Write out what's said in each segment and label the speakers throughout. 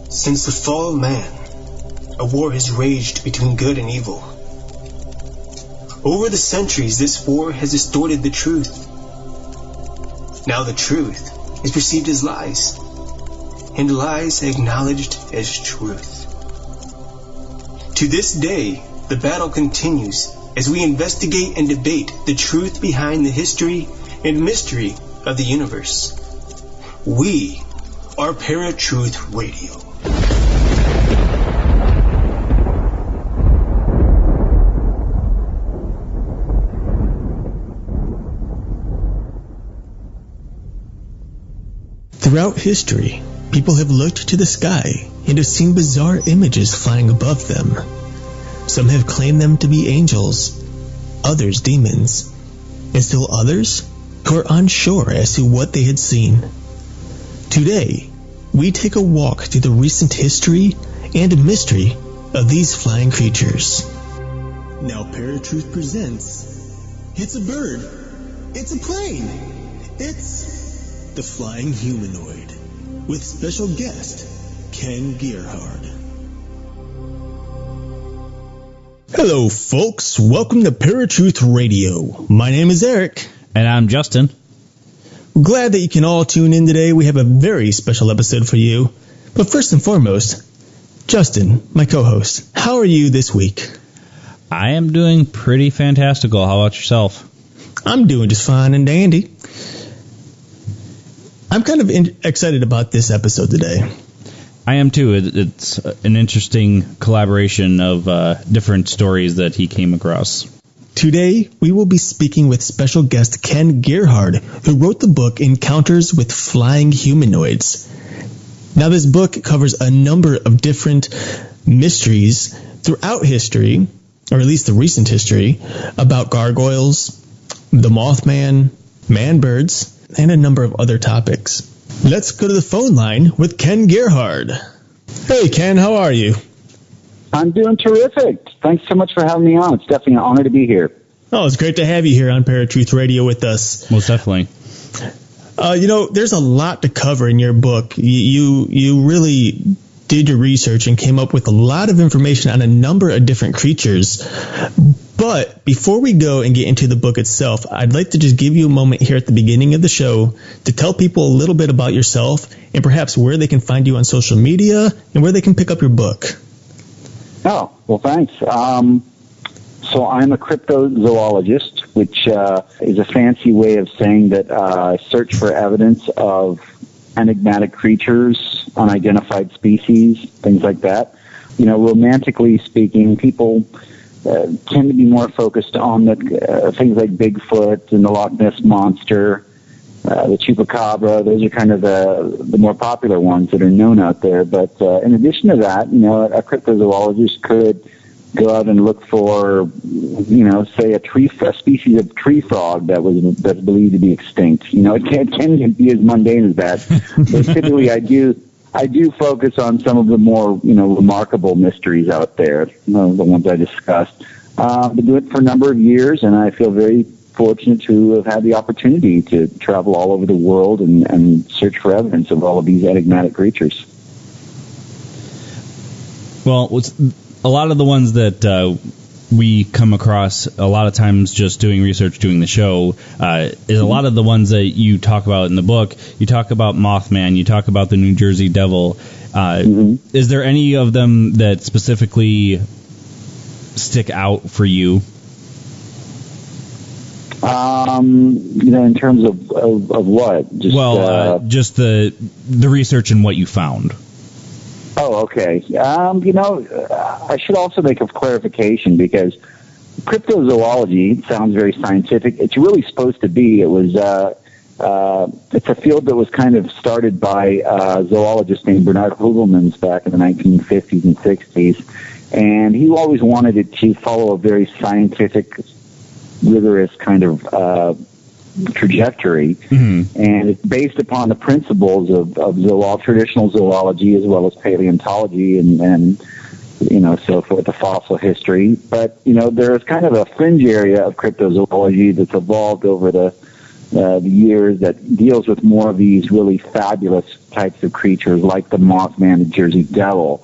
Speaker 1: Since the fall of man, a war has raged between good and evil. Over the centuries, this war has distorted the truth. Now the truth is perceived as lies, and lies acknowledged as truth. To this day, the battle continues as we investigate and debate the truth behind the history and mystery of the universe. We are Paratruth Radio. Throughout history, people have looked to the sky and have seen bizarre images flying above them. Some have claimed them to be angels, others demons, and still others who are unsure as to what they had seen. Today, we take a walk through the recent history and mystery of these flying creatures. Now Paratruth presents, it's a bird, it's a plane, it's the Flying Humanoid, with special guest, Ken Gerhard. Hello folks, welcome to Paratruth Radio. My name is Eric.
Speaker 2: And I'm Justin.
Speaker 1: Glad that you can all tune in today. We have a very special episode for you. But first and foremost, Justin, my co-host, how are you this week?
Speaker 2: I am doing pretty fantastical. How about yourself?
Speaker 1: I'm doing just fine and dandy. I'm kind of excited about this episode today.
Speaker 2: I am too. It's an interesting collaboration of different stories that he came across.
Speaker 1: Today, we will be speaking with special guest Ken Gerhard, who wrote the book Encounters with Flying Humanoids. Now, this book covers a number of different mysteries throughout history, or at least the recent history, about gargoyles, the Mothman, man-birds, and a number of other topics. Let's go to the phone line with Ken Gerhard. Hey, Ken, how are you?
Speaker 3: I'm doing terrific. Thanks so much for having me on. It's definitely an honor to be here.
Speaker 1: Oh, it's great to have you here on Paratruth Radio with us.
Speaker 2: Most definitely.
Speaker 1: There's a lot to cover in your book. You really did your research and came up with a lot of information on a number of different creatures. But before we go and get into the book itself, I'd like to just give you a moment here at the beginning of the show to tell people a little bit about yourself and perhaps where they can find you on social media and where they can pick up your book.
Speaker 3: Oh, well, thanks. So I'm a cryptozoologist, which is a fancy way of saying that I search for evidence of enigmatic creatures, unidentified species, things like that. Romantically speaking, people tend to be more focused on the things like Bigfoot and the Loch Ness Monster, the Chupacabra. Those are kind of the more popular ones that are known out there. But in addition to that, a cryptozoologist could go out and look for, say a species of tree frog that's believed to be extinct. It can be as mundane as that. But typically, I do focus on some of the more, remarkable mysteries out there, the ones I discussed. I've been doing it for a number of years, and I feel very fortunate to have had the opportunity to travel all over the world and search for evidence of all of these enigmatic creatures.
Speaker 2: Well, a lot of the ones that we come across a lot of times just doing research, doing the show, is a lot of the ones that you talk about in the book. You talk about Mothman, you talk about the New Jersey Devil. Is there any of them that specifically stick out for you?
Speaker 3: In terms of what?
Speaker 2: Just the research and what you found.
Speaker 3: Oh, okay. I should also make a clarification because cryptozoology sounds very scientific. It's really supposed to be. It was. It's a field that was kind of started by a zoologist named Bernard Hogelmans back in the 1950s and 60s, and he always wanted it to follow a very scientific, rigorous kind of trajectory, and it's based upon the principles of traditional zoology as well as paleontology and so forth, the fossil history. But there's kind of a fringe area of cryptozoology that's evolved over the the years that deals with more of these really fabulous types of creatures like the Mothman, the Jersey Devil.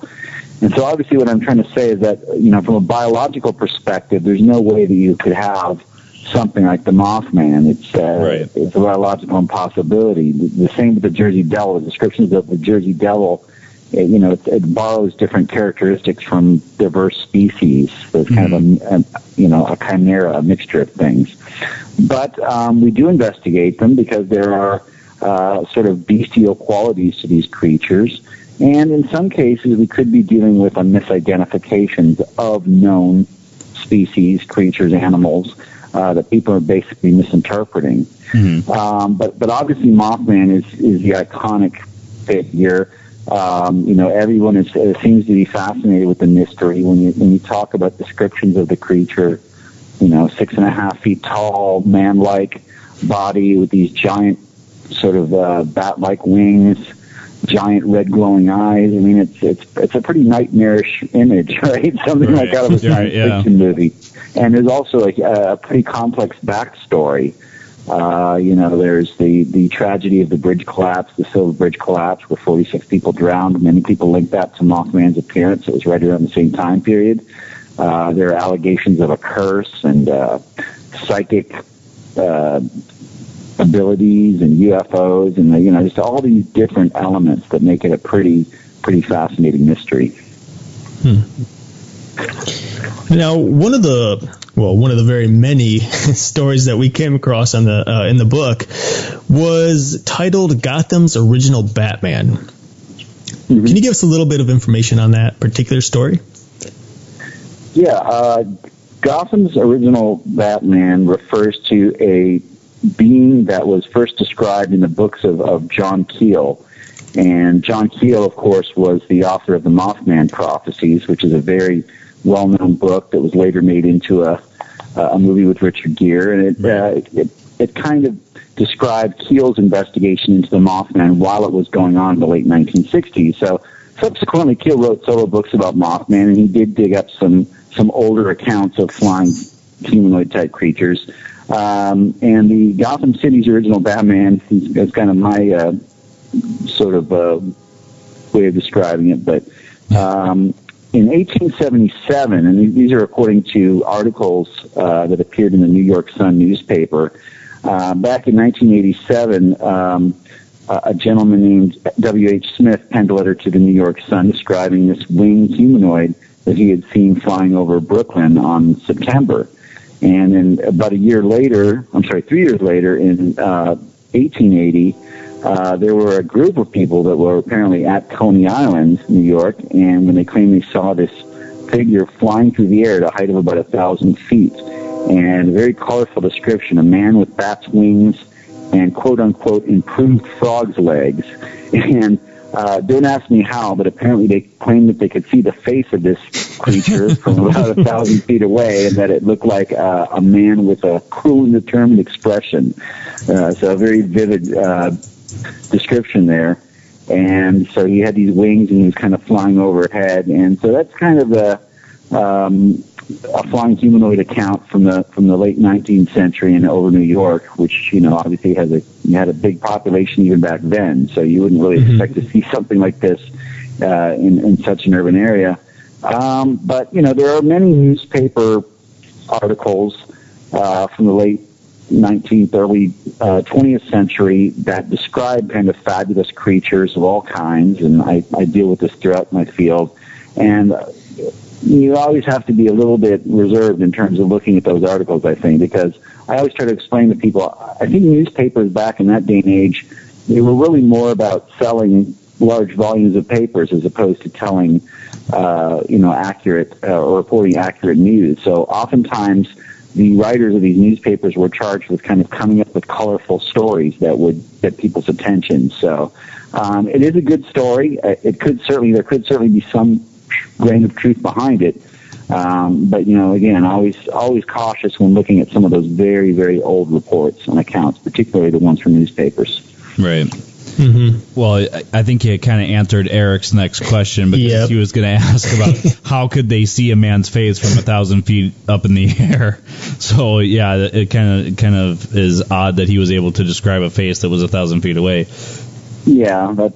Speaker 3: And so obviously what I'm trying to say is that, from a biological perspective, there's no way that you could have something like the Mothman. It's a biological impossibility. The same with the Jersey Devil. The descriptions of the Jersey Devil, it borrows different characteristics from diverse species. So it's kind of a chimera, a mixture of things. But we do investigate them because there are sort of bestial qualities to these creatures. And in some cases, we could be dealing with misidentifications of known species, creatures, animals that people are basically misinterpreting. But obviously, Mothman is the iconic figure. Everyone seems to be fascinated with the mystery. When you talk about descriptions of the creature, 6.5 feet tall, man-like body with these giant sort of bat-like wings, giant red glowing eyes. I mean, it's a pretty nightmarish image, right? Something like out of a science fiction movie. And there's also a pretty complex backstory. There's the tragedy of the bridge collapse, the Silver Bridge collapse, where 46 people drowned. Many people link that to Mothman's appearance. It was right around the same time period. There are allegations of a curse and psychic abilities and UFOs and just all these different elements that make it a pretty fascinating mystery.
Speaker 1: Now, one of the very many stories that we came across in the book was titled Gotham's Original Batman. Can you give us a little bit of information on that particular story?
Speaker 3: Yeah, Gotham's Original Batman refers to a being that was first described in the books of John Keel. And John Keel, of course, was the author of the Mothman Prophecies, which is a very well-known book that was later made into a movie with Richard Gere. And it kind of described Keel's investigation into the Mothman while it was going on in the late 1960s. So subsequently, Keel wrote solo books about Mothman, and he did dig up some older accounts of flying humanoid-type creatures. And the Gotham City's Original Batman is kind of my sort of way of describing it. But in 1877, and these are according to articles that appeared in the New York Sun newspaper, back in 1987, a gentleman named W.H. Smith penned a letter to the New York Sun describing this winged humanoid that he had seen flying over Brooklyn on September. And then about 3 years later, in 1880, there were a group of people that were apparently at Coney Island, New York, and when they claimed they saw this figure flying through the air at a height of about 1,000 feet, and a very colorful description, a man with bat's wings and quote-unquote improved frog's legs. And don't ask me how, but apparently they claimed that they could see the face of this creature from about 1,000 feet away, and that it looked like a man with a cruel and determined expression. So a very vivid description there. And so he had these wings, and he was kind of flying overhead. And so that's kind of a flying humanoid account from the late 19th century and over New York, which obviously had a big population even back then. So you wouldn't really expect to see something like this in such an urban area. But there are many newspaper articles from the late 19th, early 20th century that describe kind of fabulous creatures of all kinds, and I deal with this throughout my field. And you always have to be a little bit reserved in terms of looking at those articles, I think, because I always try to explain to people, I think newspapers back in that day and age, they were really more about selling large volumes of papers as opposed to telling, accurate or reporting accurate news. So oftentimes the writers of these newspapers were charged with kind of coming up with colorful stories that would get people's attention. So it is a good story. There could certainly be some grain of truth behind it. But again, always cautious when looking at some of those very, very old reports and accounts, particularly the ones from newspapers.
Speaker 2: Right.
Speaker 1: Mm-hmm.
Speaker 2: Well, I think you kind of answered Eric's next question, because he was going to ask about how could they see a man's face from 1,000 feet up in the air. So yeah, it kind of is odd that he was able to describe a face that was 1,000 feet away.
Speaker 3: Yeah, that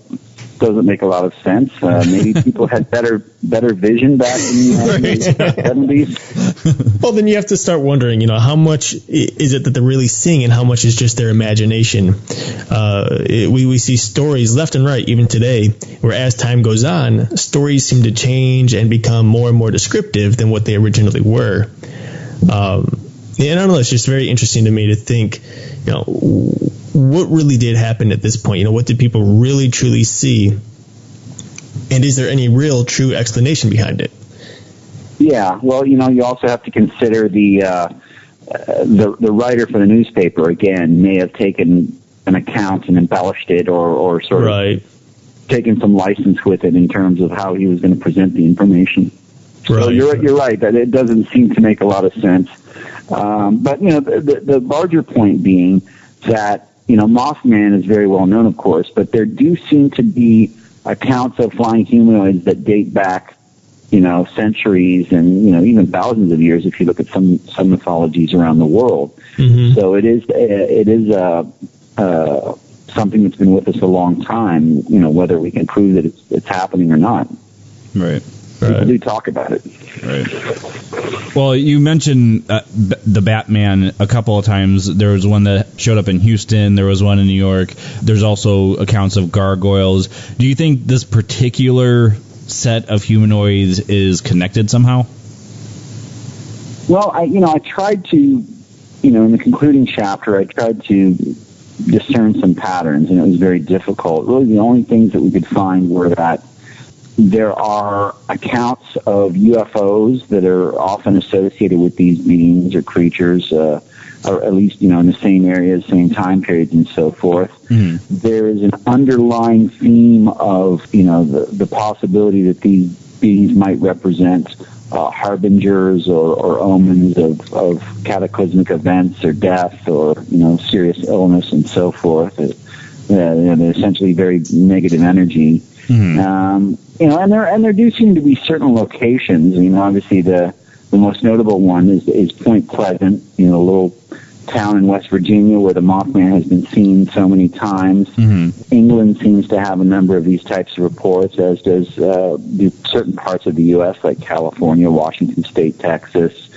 Speaker 3: doesn't make a lot of sense. Maybe people had better vision back in the 70s.
Speaker 1: Well, then you have to start wondering, how much is it that they're really seeing and how much is just their imagination? We see stories left and right, even today, where as time goes on, stories seem to change and become more and more descriptive than what they originally were. And I don't know, it's just very interesting to me to think, what really did happen at this point? What did people really truly see? And is there any real true explanation behind it?
Speaker 3: Yeah, well, you also have to consider the writer for the newspaper, again, may have taken an account and embellished it or sort of taken some license with it in terms of how he was going to present the information. Right. So you're right, that it doesn't seem to make a lot of sense. But, the larger point being that, Mothman is very well known, of course, but there do seem to be accounts of flying humanoids that date back, centuries and, even thousands of years if you look at some mythologies around the world. Mm-hmm. So it is something that's been with us a long time, whether we can prove that it's happening or not.
Speaker 2: Right.
Speaker 3: People do talk about it.
Speaker 2: Right. Well, you mentioned the Batman a couple of times. There was one that showed up in Houston. There was one in New York. There's also accounts of gargoyles. Do you think this particular set of humanoids is connected somehow?
Speaker 3: Well, I tried to, in the concluding chapter, I tried to discern some patterns, and it was very difficult. Really, the only things that we could find were that there are accounts of UFOs that are often associated with these beings or creatures, or at least, in the same areas, same time periods, and so forth. Mm-hmm. There is an underlying theme of, the possibility that these beings might represent harbingers or omens of cataclysmic events or death or, serious illness and so forth. They're essentially very negative energy. Mm-hmm. And there do seem to be certain locations. Obviously the most notable one is Point Pleasant, a little town in West Virginia where the Mothman has been seen so many times. Mm-hmm. England seems to have a number of these types of reports, as does certain parts of the U.S. like California, Washington State, Texas.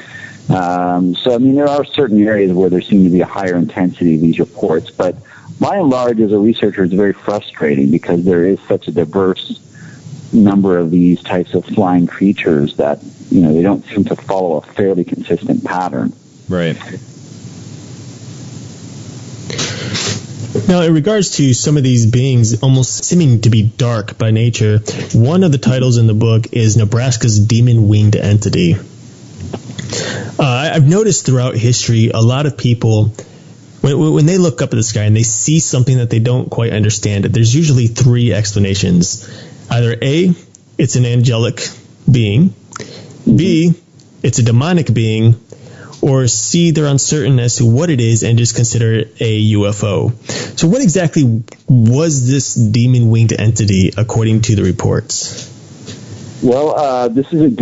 Speaker 3: So there are certain areas where there seem to be a higher intensity of these reports, but by and large, as a researcher, it's very frustrating because there is such a diverse number of these types of flying creatures that, they don't seem to follow a fairly consistent pattern.
Speaker 2: Right.
Speaker 1: Now, in regards to some of these beings almost seeming to be dark by nature, one of the titles in the book is Nebraska's Demon-Winged Entity. I've noticed throughout history, a lot of people, when they look up at the sky and they see something that they don't quite understand, there's usually three explanations. Either A, it's an angelic being, B, it's a demonic being, or C, they're uncertain as to what it is and just consider it a UFO. So what exactly was this demon-winged entity according to the reports?
Speaker 3: Well, this is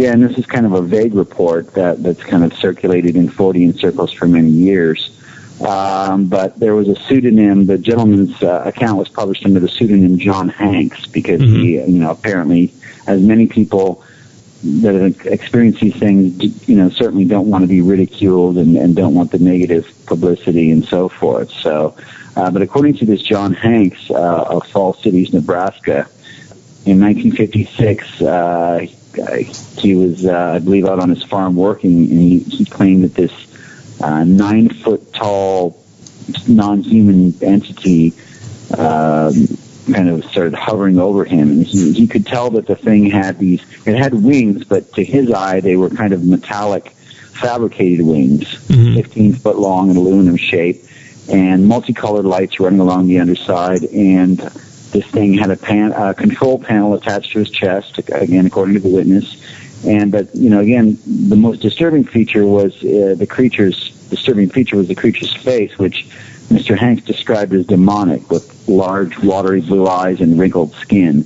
Speaker 3: kind of a vague report that's kind of circulated in Freudian circles for many years. But there was a pseudonym. The gentleman's account was published under the pseudonym John Hanks because he, apparently, as many people that have experienced these things, certainly don't want to be ridiculed and don't want the negative publicity and so forth. So, but according to this John Hanks of Falls Cities, Nebraska, in 1956, he was, I believe, out on his farm working, and he claimed that this 9-foot-tall non-human entity kind of started hovering over him, and he could tell that the thing it had wings, but to his eye they were kind of metallic fabricated wings, 15 foot long and aluminum shape, and multicolored lights running along the underside, and this thing had a control panel attached to his chest, again according to the witness. But again, the most disturbing feature was the creature's face, which Mr. Hanks described as demonic, with large, watery blue eyes and wrinkled skin.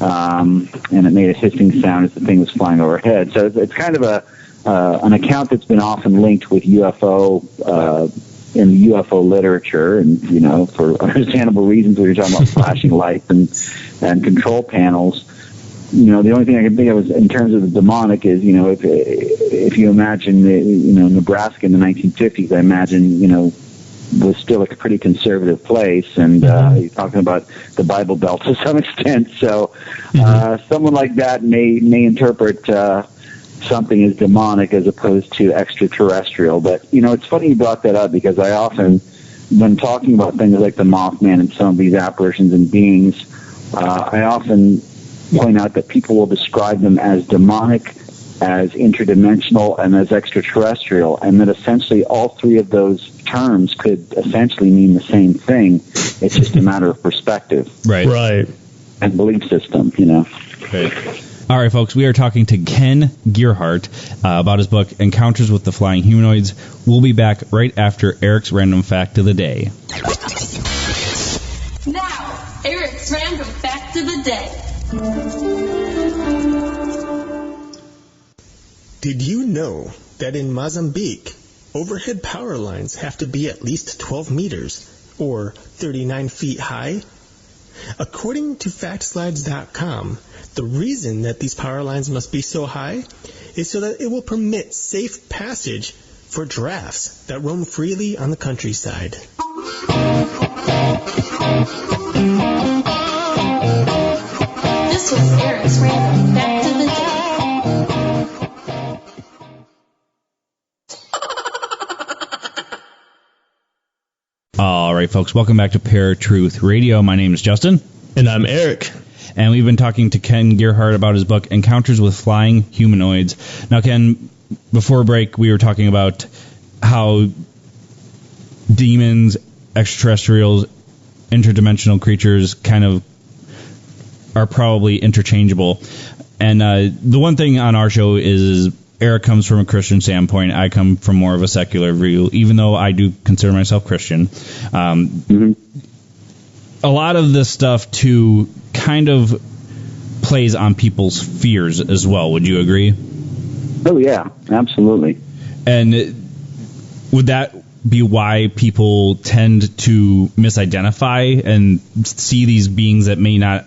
Speaker 3: And it made a hissing sound as the thing was flying overhead. So it's kind of an account that's been often linked with UFO in the UFO literature, and for understandable reasons. We were talking about flashing lights and control panels. The only thing I can think of is in terms of the demonic is if you imagine Nebraska in the 1950s, I imagine was still a pretty conservative place, and you're talking about the Bible Belt to some extent. So someone like that may interpret something as demonic as opposed to extraterrestrial. But it's funny you brought that up, because I often, when talking about things like the Mothman and some of these apparitions and beings, I often point out that people will describe them as demonic, as interdimensional, and as extraterrestrial, and that essentially all three of those terms could essentially mean the same thing. It's just a matter of perspective.
Speaker 2: Right.
Speaker 3: And belief system,
Speaker 2: Right. All right, folks, we are talking to Ken Gerhard about his book, Encounters with the Flying Humanoids. We'll be back right after Eric's Random Fact of the Day.
Speaker 4: Now, Eric's Random Fact of the Day.
Speaker 1: Did you know that in Mozambique, overhead power lines have to be at least 12 meters, or 39 feet high? According to factslides.com, the reason that these power lines must be so high is so that it will permit safe passage for giraffes that roam freely on the countryside.
Speaker 4: This was Eric's Random Fact of the Day.
Speaker 2: All right, folks, welcome back to Paratruth Radio. My name is Justin.
Speaker 1: And I'm Eric.
Speaker 2: And we've been talking to Ken Gerhard about his book, Encounters with Flying Humanoids. Now, Ken, before break, we were talking about how demons, extraterrestrials, interdimensional creatures kind of are probably interchangeable. And the one thing on our show is Eric comes from a Christian standpoint. I come from more of a secular view, even though I do consider myself Christian. A lot of this stuff, too, kind of plays on people's fears as well. Would you agree?
Speaker 3: Oh, yeah, absolutely.
Speaker 2: And would that be why people tend to misidentify and see these beings that may not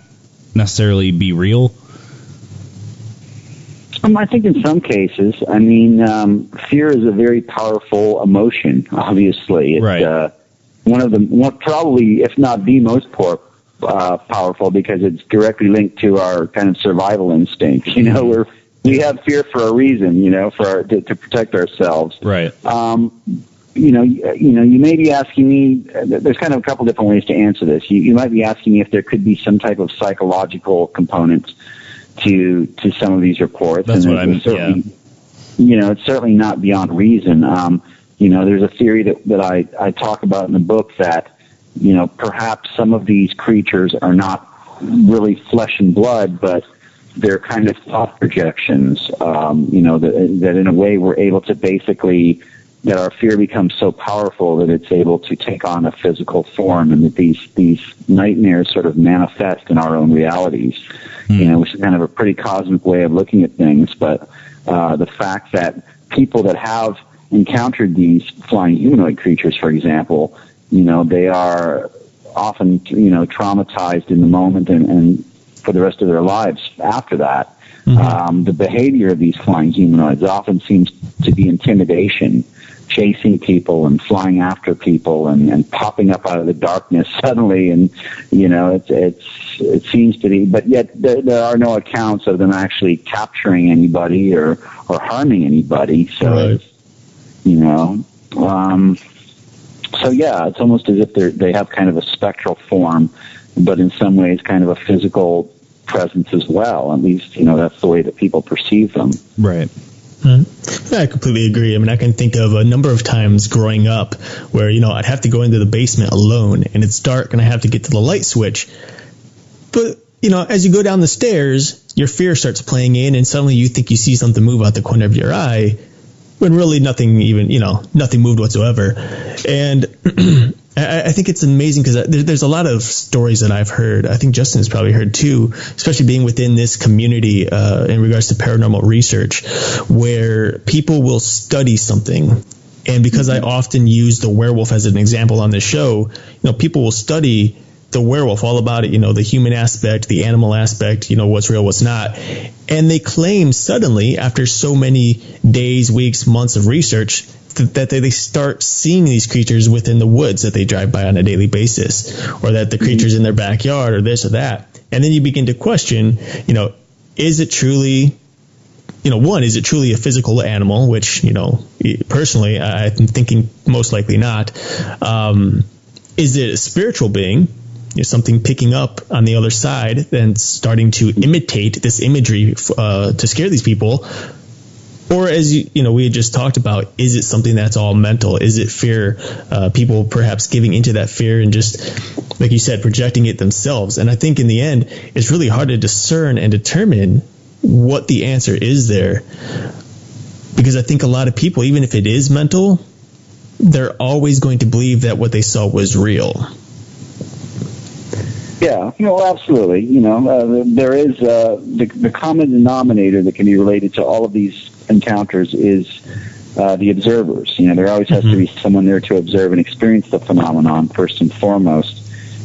Speaker 2: necessarily be real?
Speaker 3: I think in some cases, fear is a very powerful emotion, obviously. It's
Speaker 2: right.
Speaker 3: one probably, if not the most powerful, because it's directly linked to our kind of survival instinct. We have fear for a reason, to protect ourselves.
Speaker 2: Right.
Speaker 3: You may be asking me, there's kind of a couple different ways to answer this. You might be asking me if there could be some type of psychological component to some of these reports.
Speaker 2: That's
Speaker 3: and
Speaker 2: what I'm
Speaker 3: certainly, it's certainly not beyond reason. There's a theory that I talk about in the book that, perhaps some of these creatures are not really flesh and blood, but they're kind of thought projections, that in a way we're able to basically, that our fear becomes so powerful that it's able to take on a physical form, and that these nightmares sort of manifest in our own realities, which is kind of a pretty cosmic way of looking at things. But the fact that people that have encountered these flying humanoid creatures, for example, they are often, traumatized in the moment and for the rest of their lives after that. The behavior of these flying humanoids often seems to be intimidation, chasing people and flying after people and popping up out of the darkness suddenly. And, it seems to be, but yet there are no accounts of them actually capturing anybody or harming anybody. So,
Speaker 2: right.
Speaker 3: So yeah, it's almost as if they have kind of a spectral form, but in some ways kind of a physical presence as well. At least, that's the way that people perceive them.
Speaker 2: Right.
Speaker 1: I completely agree. I can think of a number of times growing up where, I'd have to go into the basement alone and it's dark and I have to get to the light switch. But, as you go down the stairs, your fear starts playing in and suddenly you think you see something move out the corner of your eye when really nothing moved whatsoever. And I think it's amazing because there's a lot of stories that I've heard. I think Justin has probably heard too, especially being within this community in regards to paranormal research, where people will study something. And because I often use the werewolf as an example on the show, people will study the werewolf, all about it, the human aspect, the animal aspect, what's real, what's not. And they claim suddenly, after so many days, weeks, months of research, that they start seeing these creatures within the woods that they drive by on a daily basis, or that the creatures in their backyard, or this or that. And then you begin to question, is it truly, is it truly a physical animal, which, personally, I'm thinking most likely not. Is it a spiritual being? Something picking up on the other side and starting to imitate this imagery to scare these people? Or as we had just talked about, is it something that's all mental? Is it fear? People perhaps giving into that fear and just, like you said, projecting it themselves. And I think in the end, it's really hard to discern and determine what the answer is there. Because I think a lot of people, even if it is mental, they're always going to believe that what they saw was real.
Speaker 3: Yeah, absolutely. There is the common denominator that can be related to all of these encounters is the observers. There always has to be someone there to observe and experience the phenomenon first and foremost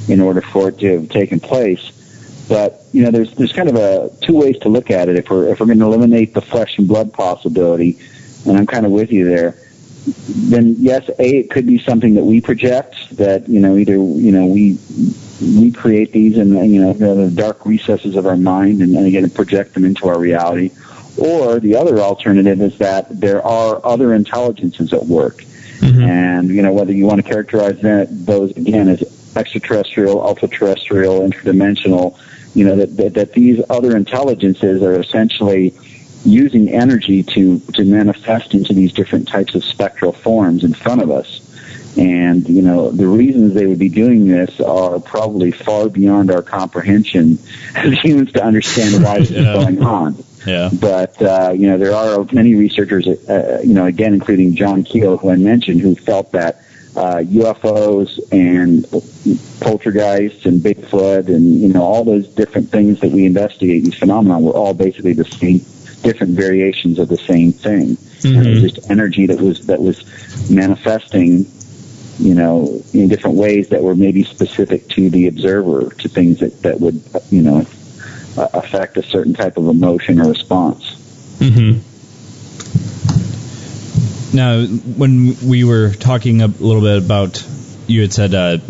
Speaker 3: in order for it to have taken place. But there's kind of two ways to look at it. If we're going to eliminate the flesh and blood possibility, and I'm kind of with you there, then yes, it could be something that we project, that either we create these in the dark recesses of our mind and again project them into our reality. Or the other alternative is that there are other intelligences at work. And whether you want to characterize those again as extraterrestrial, ultra-terrestrial, interdimensional, that these other intelligences are essentially using energy to manifest into these different types of spectral forms in front of us. And, the reasons they would be doing this are probably far beyond our comprehension as humans to understand why this is going on.
Speaker 2: Yeah.
Speaker 3: But, there are many researchers, again, including John Keel, who I mentioned, who felt that UFOs and poltergeists and Bigfoot and, all those different things that we investigate, these phenomena, were all basically the same, different variations of the same thing. And it was just energy that was manifesting, in different ways that were maybe specific to the observer, to things that would, affect a certain type of emotion or response.
Speaker 2: Now, when we were talking a little bit about, you had said the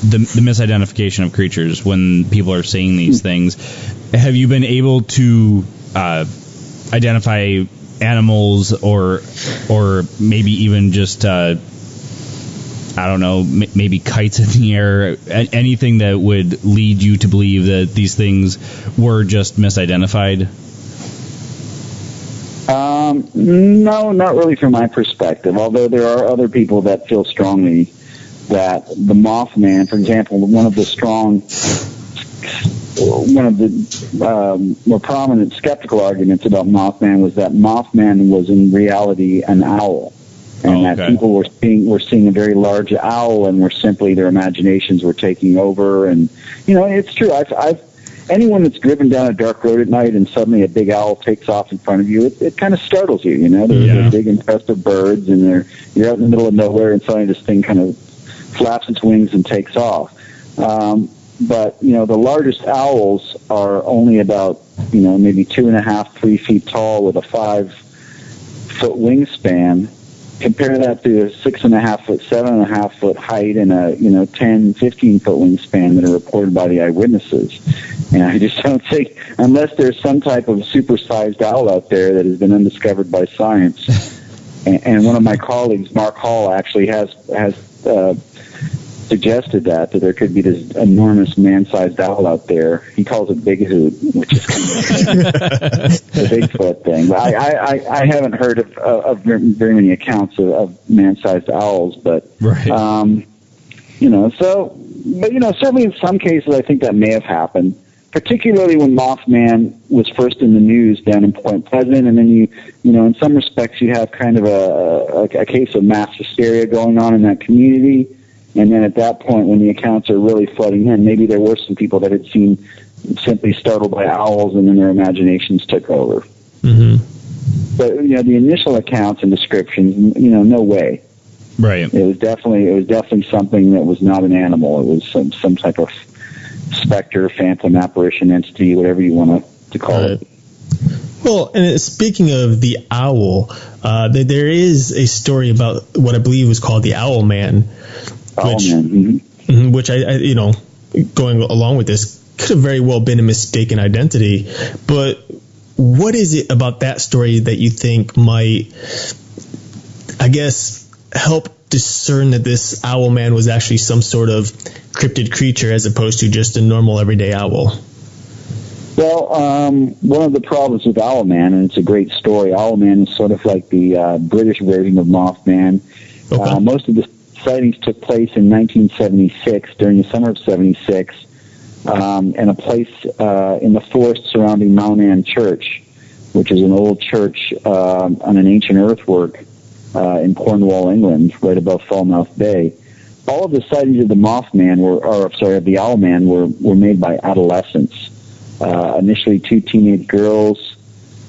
Speaker 2: misidentification of creatures when people are saying these things. Have you been able to identify animals or maybe even just I don't know, maybe kites in the air, anything that would lead you to believe that these things were just misidentified?
Speaker 3: No, not really from my perspective, although there are other people that feel strongly that the Mothman, for example, one of the more prominent skeptical arguments about Mothman was that Mothman was in reality an owl. And that people were seeing a very large owl, and their imaginations were taking over. And it's true. Anyone that's driven down a dark road at night and suddenly a big owl takes off in front of you, it kind of startles you. They're big, impressive birds, and you're out in the middle of nowhere, and suddenly this thing kind of flaps its wings and takes off. But the largest owls are only about maybe 2.5, 3 feet tall with a 5-foot wingspan. Compare that to a 6.5 foot, 7.5 foot height and a 10, 15 foot wingspan that are reported by the eyewitnesses. And I just don't think, unless there's some type of supersized owl out there that has been undiscovered by science. And one of my colleagues, Mark Hall, actually has suggested that there could be this enormous man-sized owl out there. He calls it Big Hoot, which is kind of the Bigfoot thing. But I haven't heard of very many accounts of man-sized owls, but certainly in some cases I think that may have happened, particularly when Mothman was first in the news down in Point Pleasant, and then in some respects you have kind of a case of mass hysteria going on in that community. And then at that point, when the accounts are really flooding in, maybe there were some people that had seen simply startled by owls, and then their imaginations took over.
Speaker 1: Mm-hmm.
Speaker 3: But the initial accounts and descriptions, no way.
Speaker 2: Right.
Speaker 3: It was definitely something that was not an animal. It was some type of specter, phantom, apparition, entity, whatever you want to call it.
Speaker 1: Well, and speaking of the owl, there is a story about what I believe was called the Owl Man, which I going along with this could have very well been a mistaken identity. But what is it about that story that you think might, I guess, help discern that this owl man was actually some sort of cryptid creature as opposed to just a normal everyday owl?
Speaker 3: Well, one of the problems with Owlman, and it's a great story, Owlman is sort of like the British version of Mothman. Okay. Most of the sightings took place in 1976, during the summer of 76, in a place in the forest surrounding Mount Ann Church, which is an old church on an ancient earthwork in Cornwall, England, right above Falmouth Bay. All of the sightings of the Mothman of the Owlman were made by adolescents. Initially, 2 teenage girls,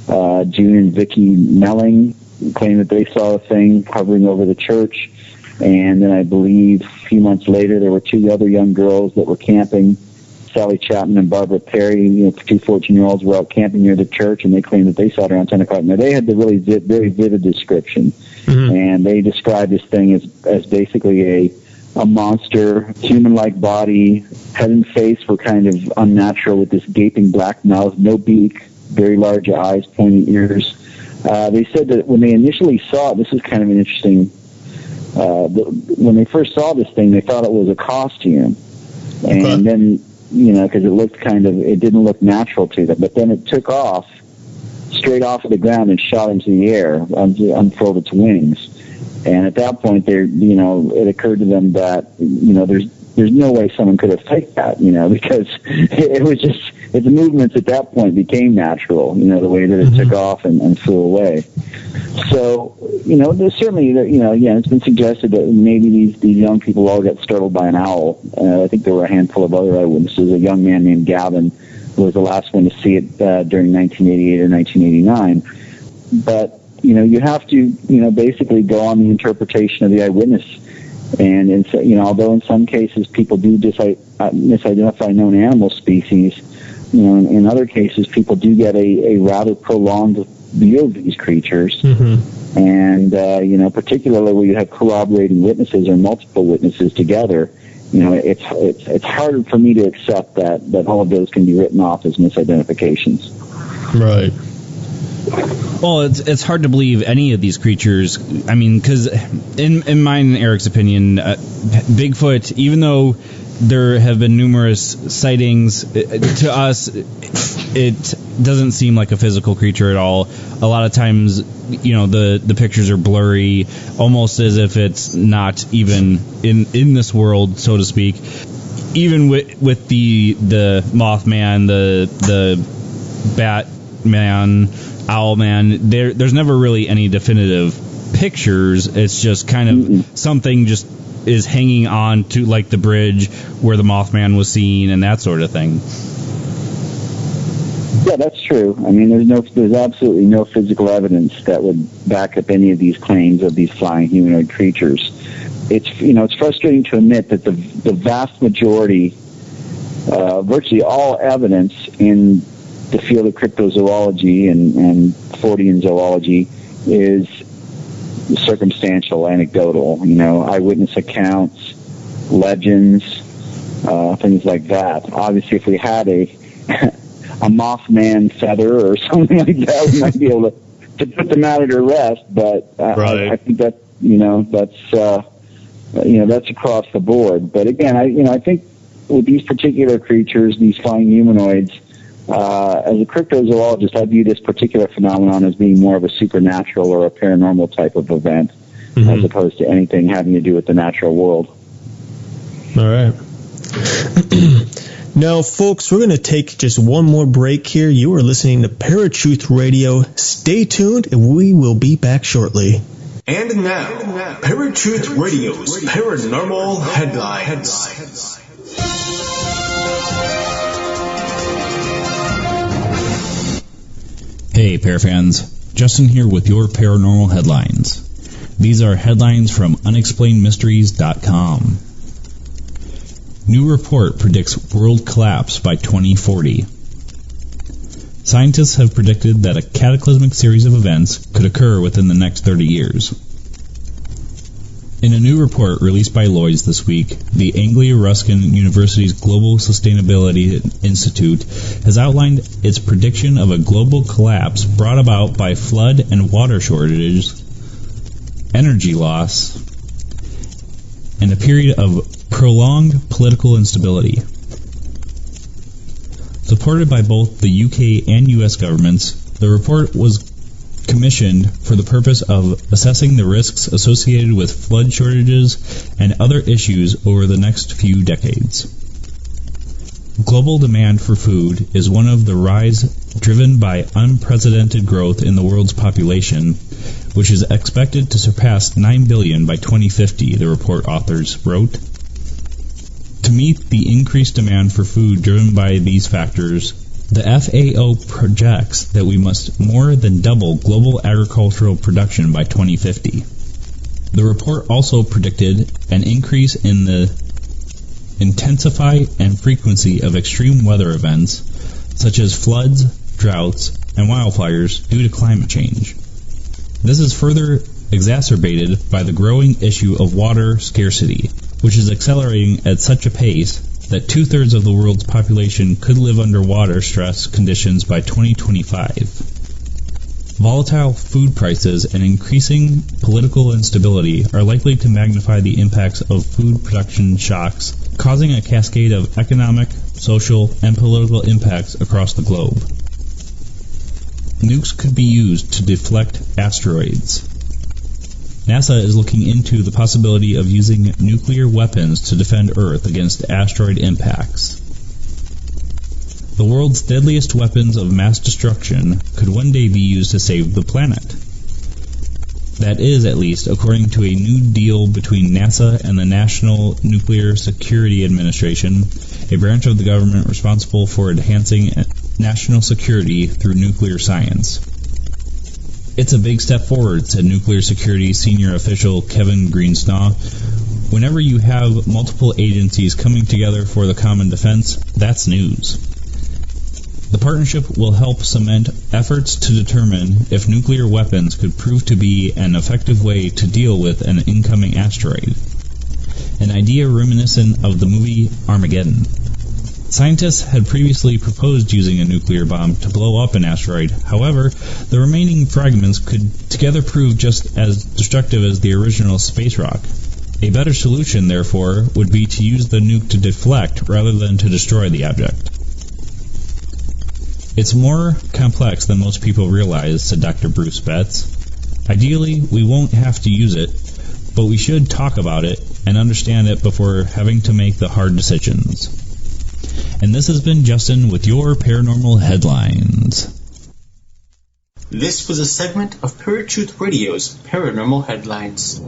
Speaker 3: June and Vicky Melling, claimed that they saw a thing hovering over the church. And then I believe a few months later, there were 2 other young girls that were camping. Sally Chapman and Barbara Perry, 2 14-year-olds were out camping near the church, and they claimed that they saw it around 10 o'clock. Now, they had the really very vivid description. Mm-hmm. And they described this thing as basically a monster, human-like body, head and face were kind of unnatural with this gaping black mouth, no beak, very large eyes, pointy ears. They said that when they initially saw it, this is kind of an interesting, when they first saw this thing, they thought it was a costume. And then, because it didn't look natural to them. But then it took off, straight off of the ground and shot into the air, unfurled its wings. And at that point, it occurred to them that, there's no way someone could have faked that, because it was just, its movements at that point became natural, the way that it took off and flew away. So, there's certainly, again, it's been suggested that maybe these young people all got startled by an owl. I think there were a handful of other eyewitnesses. A young man named Gavin was the last one to see it during 1988 or 1989. But, you have to, basically go on the interpretation of the eyewitness. And, although in some cases people do misidentify known animal species, in other cases people do get a rather prolonged view of these creatures. Mm-hmm. And, particularly where you have corroborating witnesses or multiple witnesses together, it's harder for me to accept that all of those can be written off as misidentifications.
Speaker 1: Right.
Speaker 2: Well, it's hard to believe any of these creatures. I mean, because in mine and Eric's opinion, Bigfoot, even though there have been numerous sightings, to us, it doesn't seem like a physical creature at all. A lot of times, the pictures are blurry, almost as if it's not even in this world, so to speak. Even with the Mothman, the Batman, Owlman, there's never really any definitive pictures. It's just kind of something just is hanging on to, like, the bridge where the Mothman was seen and that sort of thing.
Speaker 3: Yeah, that's true. I mean, there's absolutely no physical evidence that would back up any of these claims of these flying humanoid creatures. It's frustrating to admit that the vast majority, virtually all evidence in the field of cryptozoology and Fortean zoology is circumstantial, anecdotal, eyewitness accounts, legends, things like that. Obviously, if we had a Mothman feather or something like that, we might be able to put the matter to rest. But
Speaker 1: right.
Speaker 3: I think that that's across the board. But again, I think with these particular creatures, these flying humanoids, as a cryptozoologist, I view this particular phenomenon as being more of a supernatural or a paranormal type of event, as opposed to anything having to do with the natural world.
Speaker 1: All right. Now, folks, we're going to take just one more break here. You are listening to Paratruth Radio. Stay tuned, and we will be back shortly. And now, Paratruth Radio's Paranormal Headlines.
Speaker 2: Hey, Parafans. Justin here with your Paranormal Headlines. These are headlines from unexplainedmysteries.com. New report predicts world collapse by 2040. Scientists have predicted that a cataclysmic series of events could occur within the next 30 years. In a new report released by Lloyd's this week, the Anglia-Ruskin University's Global Sustainability Institute has outlined its prediction of a global collapse brought about by flood and water shortages, energy loss, and a period of prolonged political instability. Supported by both the UK and US governments, the report was commissioned for the purpose of assessing the risks associated with flood shortages and other issues over the next few decades. Global demand for food is one of the rise driven by unprecedented growth in the world's population, which is expected to surpass 9 billion by 2050, the report authors wrote. To meet the increased demand for food driven by these factors, the FAO projects that we must more than double global agricultural production by 2050. The report also predicted an increase in the intensity and frequency of extreme weather events, such as floods, droughts, and wildfires due to climate change. This is further exacerbated by the growing issue of water scarcity, which is accelerating at such a pace that 2/3 of the world's population could live under water stress conditions by 2025. Volatile food prices and increasing political instability are likely to magnify the impacts of food production shocks, causing a cascade of economic, social, and political impacts across the globe. Nukes could be used to deflect asteroids. NASA is looking into the possibility of using nuclear weapons to defend Earth against asteroid impacts. The world's deadliest weapons of mass destruction could one day be used to save the planet. That is, at least, according to a new deal between NASA and the National Nuclear Security Administration, a branch of the government responsible for enhancing national security through nuclear science. It's a big step forward, said Nuclear Security Senior Official Kevin Greensnaw. Whenever you have multiple agencies coming together for the common defense, that's news. The partnership will help cement efforts to determine if nuclear weapons could prove to be an effective way to deal with an incoming asteroid, an idea reminiscent of the movie Armageddon. Scientists had previously proposed using a nuclear bomb to blow up an asteroid. However, the remaining fragments could together prove just as destructive as the original space rock. A better solution, therefore, would be to use the nuke to deflect rather than to destroy the object. It's more complex than most people realize, said Dr. Bruce Betts. Ideally, we won't have to use it, but we should talk about it and understand it before having to make the hard decisions. And this has been Justin with your Paranormal Headlines.
Speaker 5: This was a segment of Paratruth Radio's Paranormal Headlines.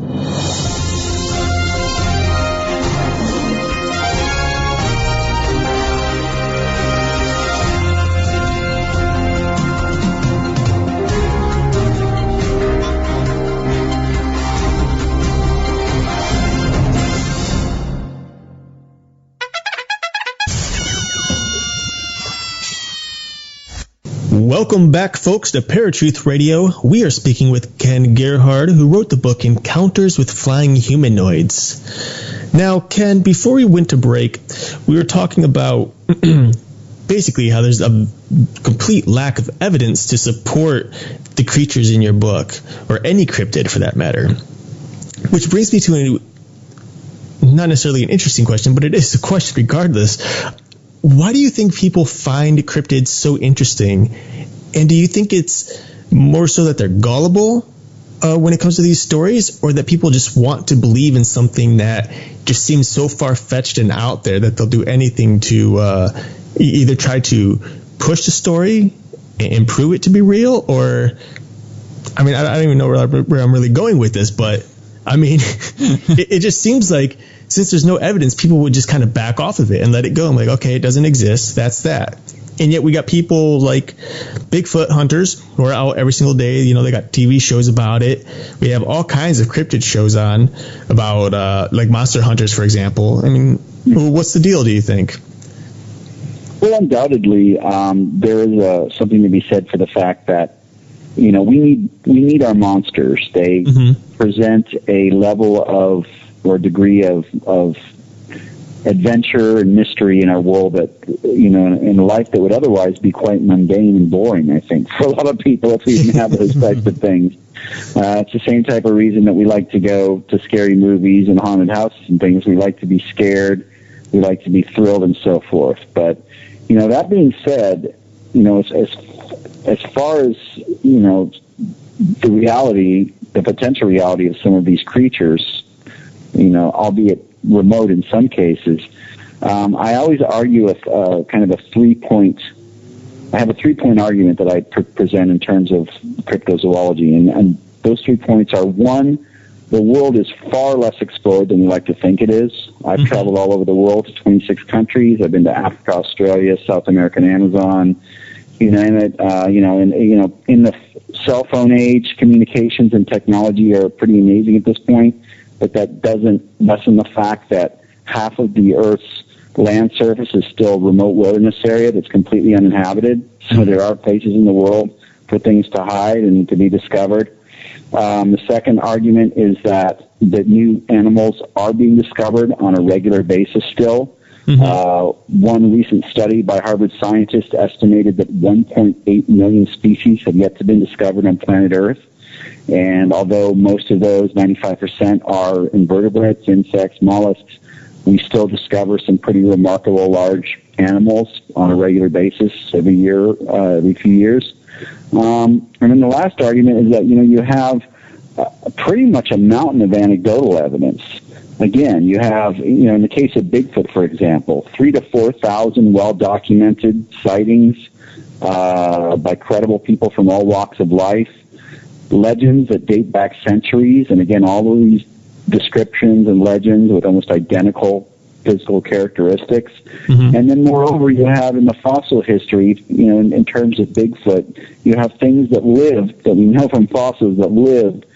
Speaker 1: Welcome back, folks, to Paratruth Radio. We are speaking with Ken Gerhard, who wrote the book Encounters with Flying Humanoids. Now, Ken, before we went to break, we were talking about basically how there's a complete lack of evidence to support the creatures in your book, or any cryptid for that matter. Which brings me to not necessarily an interesting question, but it is a question regardless. Why do you think people find cryptids so interesting? And do you think it's more so that they're gullible when it comes to these stories, or that people just want to believe in something that just seems so far-fetched and out there that they'll do anything to either try to push the story and prove it to be real, or I mean, I don't even know where I'm really going with this, but I mean, it just seems like since there's no evidence, people would just kind of back off of it and let it go. I'm like, okay, it doesn't exist. That's that. And yet we got people like Bigfoot hunters who are out every single day. You know, they got TV shows about it. We have all kinds of cryptid shows on about like monster hunters, for example. I mean, what's the deal, do you think?
Speaker 3: Well, undoubtedly, there is something to be said for the fact that, you know, we need our monsters. They present a level of or degree of adventure and mystery in our world that, you know, in a life that would otherwise be quite mundane and boring, I think, for a lot of people if we didn't have those types of things. It's the same type of reason that we like to go to scary movies and haunted houses and things. We like to be scared. We like to be thrilled and so forth. But, you know, that being said, you know, as far as, you know, the potential reality of some of these creatures, you know, albeit remote in some cases, I always argue with kind of a 3-point. I have a 3-point argument that I present in terms of cryptozoology, and those 3 points are: one, the world is far less explored than we like to think it is. I've traveled all over the world to 26 countries. I've been to Africa, Australia, South America, and Amazon. You name it. You know, and you know, in the cell phone age, communications and technology are pretty amazing at this point. But that doesn't lessen the fact that half of the Earth's land surface is still remote wilderness area that's completely uninhabited. So there are places in the world for things to hide and to be discovered. The second argument is that new animals are being discovered on a regular basis still. One recent study by Harvard scientists estimated that 1.8 million species have yet to be discovered on planet Earth. And although most of those, 95%, are invertebrates, insects, mollusks, we still discover some pretty remarkable large animals on a regular basis every year, every few years. And then the last argument is that, you know, you have pretty much a mountain of anecdotal evidence. Again, you have, you know, in the case of Bigfoot, for example, 3,000 to 4,000 well-documented sightings by credible people from all walks of life. Legends that date back centuries, and again, all of these descriptions and legends with almost identical physical characteristics. And then moreover, you have in the fossil history, you know, in terms of Bigfoot, you have things that lived, that we know from fossils, that lived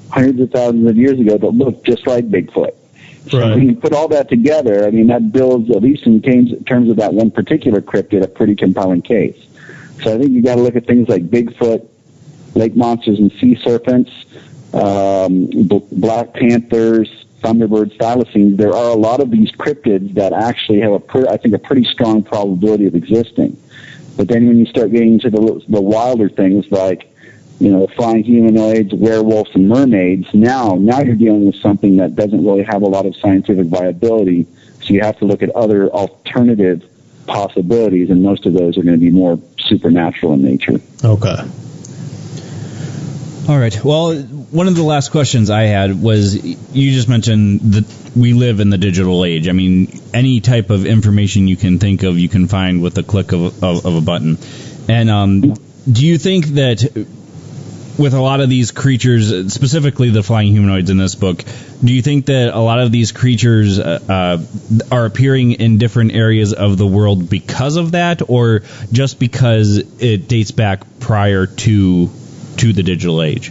Speaker 3: hundreds of thousands of years ago that look just like Bigfoot. So when you put all that together, I mean, that builds, at least in terms of that one particular cryptid, a pretty compelling case. So I think you got to look at things like Bigfoot, lake monsters and sea serpents, black panthers, thunderbirds, thylacines. There are a lot of these cryptids that actually have I think a pretty strong probability of existing. But then when you start getting into the wilder things like, you know, flying humanoids, werewolves, and mermaids, now you're dealing with something that doesn't really have a lot of scientific viability. So you have to look at other alternative possibilities, and most of those are going to be more supernatural in nature.
Speaker 1: Okay.
Speaker 2: All right. Well, one of the last questions I had was, you just mentioned that we live in the digital age. I mean, any type of information you can think of, you can find with the click of a button. And do you think that with a lot of these creatures, specifically the flying humanoids in this book, do you think that a lot of these creatures are appearing in different areas of the world because of that, or just because it dates back prior to the digital age?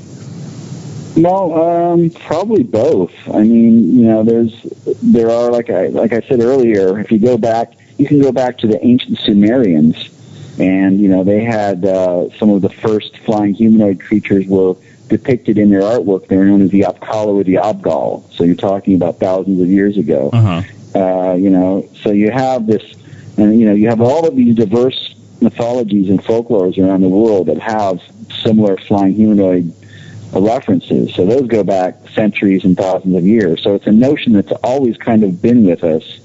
Speaker 3: Well, probably both. I mean, you know, there are, like I said earlier, if you go back, you can go back to the ancient Sumerians, and, you know, they had some of the first flying humanoid creatures were depicted in their artwork. They're known as the Apkala or the Abgal. So you're talking about thousands of years ago. You know, so you have this, and, you know, you have all of these diverse mythologies and folklores around the world that have similar flying humanoid references. So those go back centuries and thousands of years. So it's a notion that's always kind of been with us.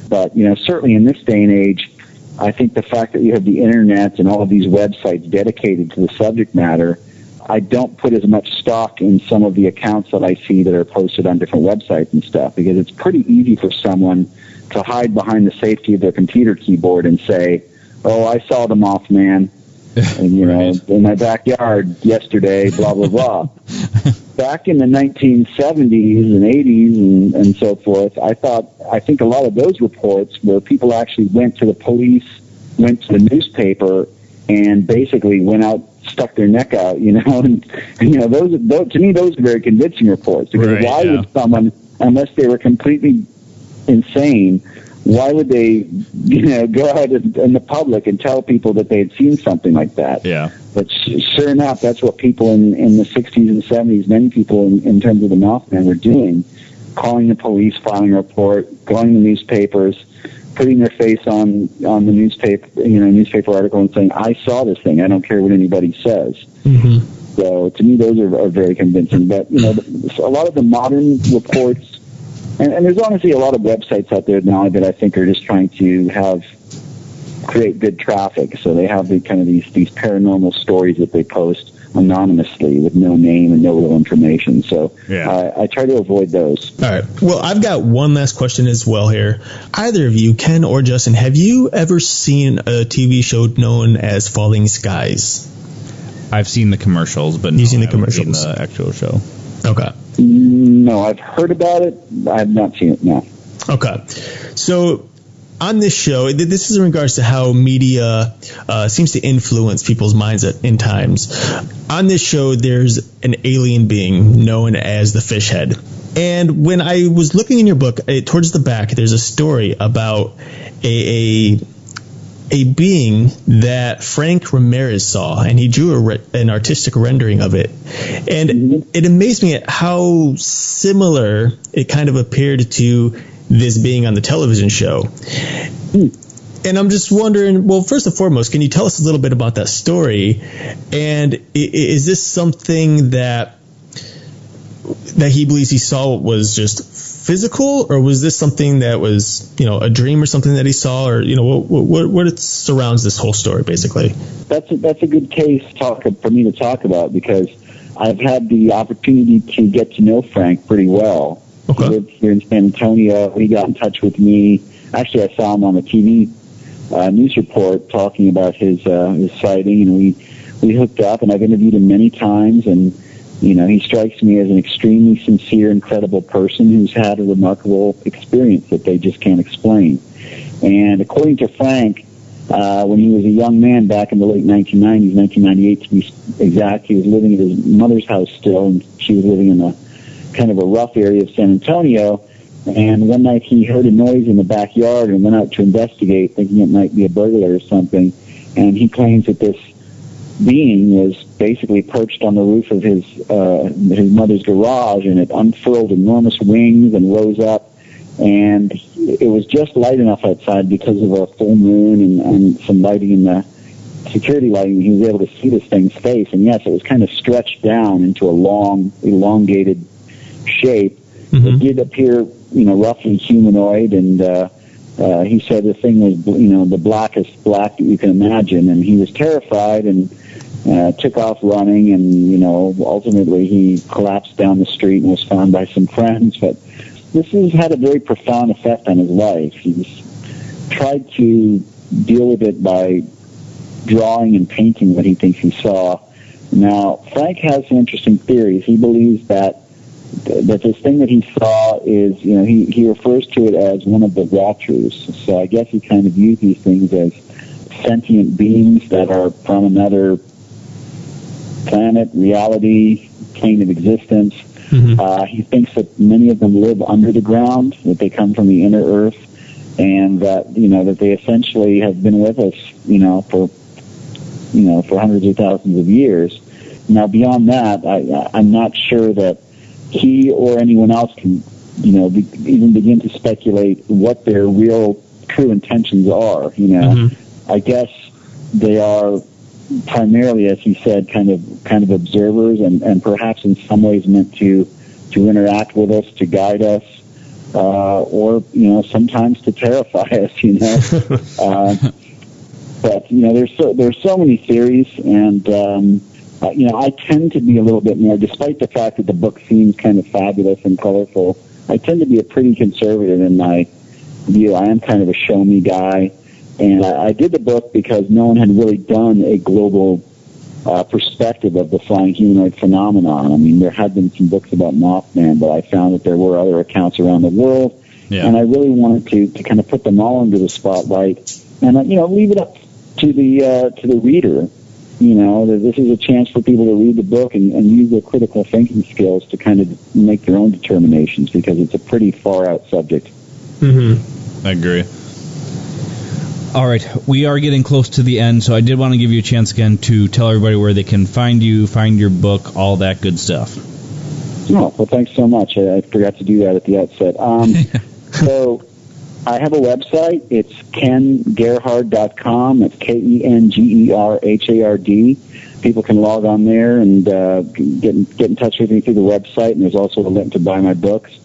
Speaker 3: But, you know, certainly in this day and age, I think the fact that you have the internet and all of these websites dedicated to the subject matter, I don't put as much stock in some of the accounts that I see that are posted on different websites and stuff, because it's pretty easy for someone to hide behind the safety of their computer keyboard and say, oh, I saw the Mothman. and, you know, in my backyard yesterday, blah, blah, blah. Back in the 1970s and 80s and so forth, I think a lot of those reports where people actually went to the police, went to the newspaper, and basically went out, stuck their neck out, you know, and you know, those to me, those are very convincing reports, because why would someone, unless they were completely insane, why would they, you know, go out in the public and tell people that they had seen something like that?
Speaker 2: Yeah.
Speaker 3: But sure enough, that's what people in the 60s and 70s, many people in terms of the Mothman were doing, calling the police, filing a report, going to newspapers, putting their face on the newspaper article and saying, I saw this thing. I don't care what anybody says.
Speaker 1: Mm-hmm.
Speaker 3: So to me, those are very convincing. But, you know, a lot of the modern reports, and there's honestly a lot of websites out there now that I think are just trying to create good traffic. So they have these paranormal stories that they post anonymously with no name and no real information. So I try to avoid those.
Speaker 1: All right. Well, I've got one last question as well here. Either of you, Ken or Justin, have you ever seen a TV show known as Falling Skies?
Speaker 2: I've seen the commercials, but
Speaker 1: You've seen the
Speaker 2: I haven't seen
Speaker 1: commercials.
Speaker 2: the actual show.
Speaker 1: Okay.
Speaker 3: No, I've heard about it. I have not seen it, no.
Speaker 1: Okay. So on this show, this is in regards to how media seems to influence people's minds in times. On this show, there's an alien being known as the fish head. And when I was looking in your book, towards the back, there's a story about a being that Frank Ramirez saw, and he drew an artistic rendering of it. And it amazed me at how similar it kind of appeared to this being on the television show. And I'm just wondering, well, first and foremost, can you tell us a little bit about that story? And is this something that he believes he saw was just physical, or was this something that was, you know, a dream or something that he saw, or, you know, what surrounds this whole story, basically?
Speaker 3: That's a good case for me to talk about, because I've had the opportunity to get to know Frank pretty well.
Speaker 1: Okay.
Speaker 3: He lived here in San Antonio. He got in touch with me. Actually, I saw him on the TV news report talking about his sighting, and we hooked up, and I've interviewed him many times, and you know, he strikes me as an extremely sincere and credible person who's had a remarkable experience that they just can't explain. And according to Frank, when he was a young man back in the late 1990s, 1998 to be exact, he was living at his mother's house still, and she was living in a kind of a rough area of San Antonio. And one night he heard a noise in the backyard and went out to investigate, thinking it might be a burglar or something. And he claims that this being was basically perched on the roof of his mother's garage, and it unfurled enormous wings and rose up, and it was just light enough outside because of a full moon and some lighting in the security lighting. He was able to see this thing's face, and yes, it was kind of stretched down into a long, elongated shape.
Speaker 1: Mm-hmm.
Speaker 3: It did appear, you know, roughly humanoid, and he said the thing was, you know, the blackest black that you can imagine, and he was terrified and took off running, and, you know, ultimately he collapsed down the street and was found by some friends. But this has had a very profound effect on his life. He's tried to deal with it by drawing and painting what he thinks he saw. Now, Frank has some interesting theories. He believes that this thing that he saw is, you know, he refers to it as one of the Watchers. So I guess he kind of views these things as sentient beings that are from another planet, reality, plane of existence. Mm-hmm. He thinks that many of them live under the ground, that they come from the inner earth, and that, you know, that they essentially have been with us, for hundreds of thousands of years. Now, beyond that, I'm not sure that he or anyone else can, even begin to speculate what their real, true intentions are. Mm-hmm. I guess they are primarily, as he said, kind of observers, and perhaps in some ways meant to interact with us, to guide us, or sometimes to terrify us. But there's so many theories, and I tend to be a little bit more, despite the fact that the book seems kind of fabulous and colorful, I tend to be a pretty conservative in my view. I am kind of a show me guy. And I did the book because no one had really done a global perspective of the flying humanoid phenomenon. I mean, there had been some books about Mothman, but I found that there were other accounts around the world, and I really wanted to kind of put them all into the spotlight and leave it up to the reader. This is a chance for people to read the book and use their critical thinking skills to kind of make their own determinations, because it's a pretty far out subject.
Speaker 2: Mm-hmm. I agree. All right, we are getting close to the end, so I did want to give you a chance again to tell everybody where they can find you, find your book, all that good stuff.
Speaker 3: Oh, well, thanks so much. I forgot to do that at the outset. So I have a website. It's kengerhard.com. It's KenGerhard. People can log on there and get in touch with me through the website, and there's also a link to buy my books.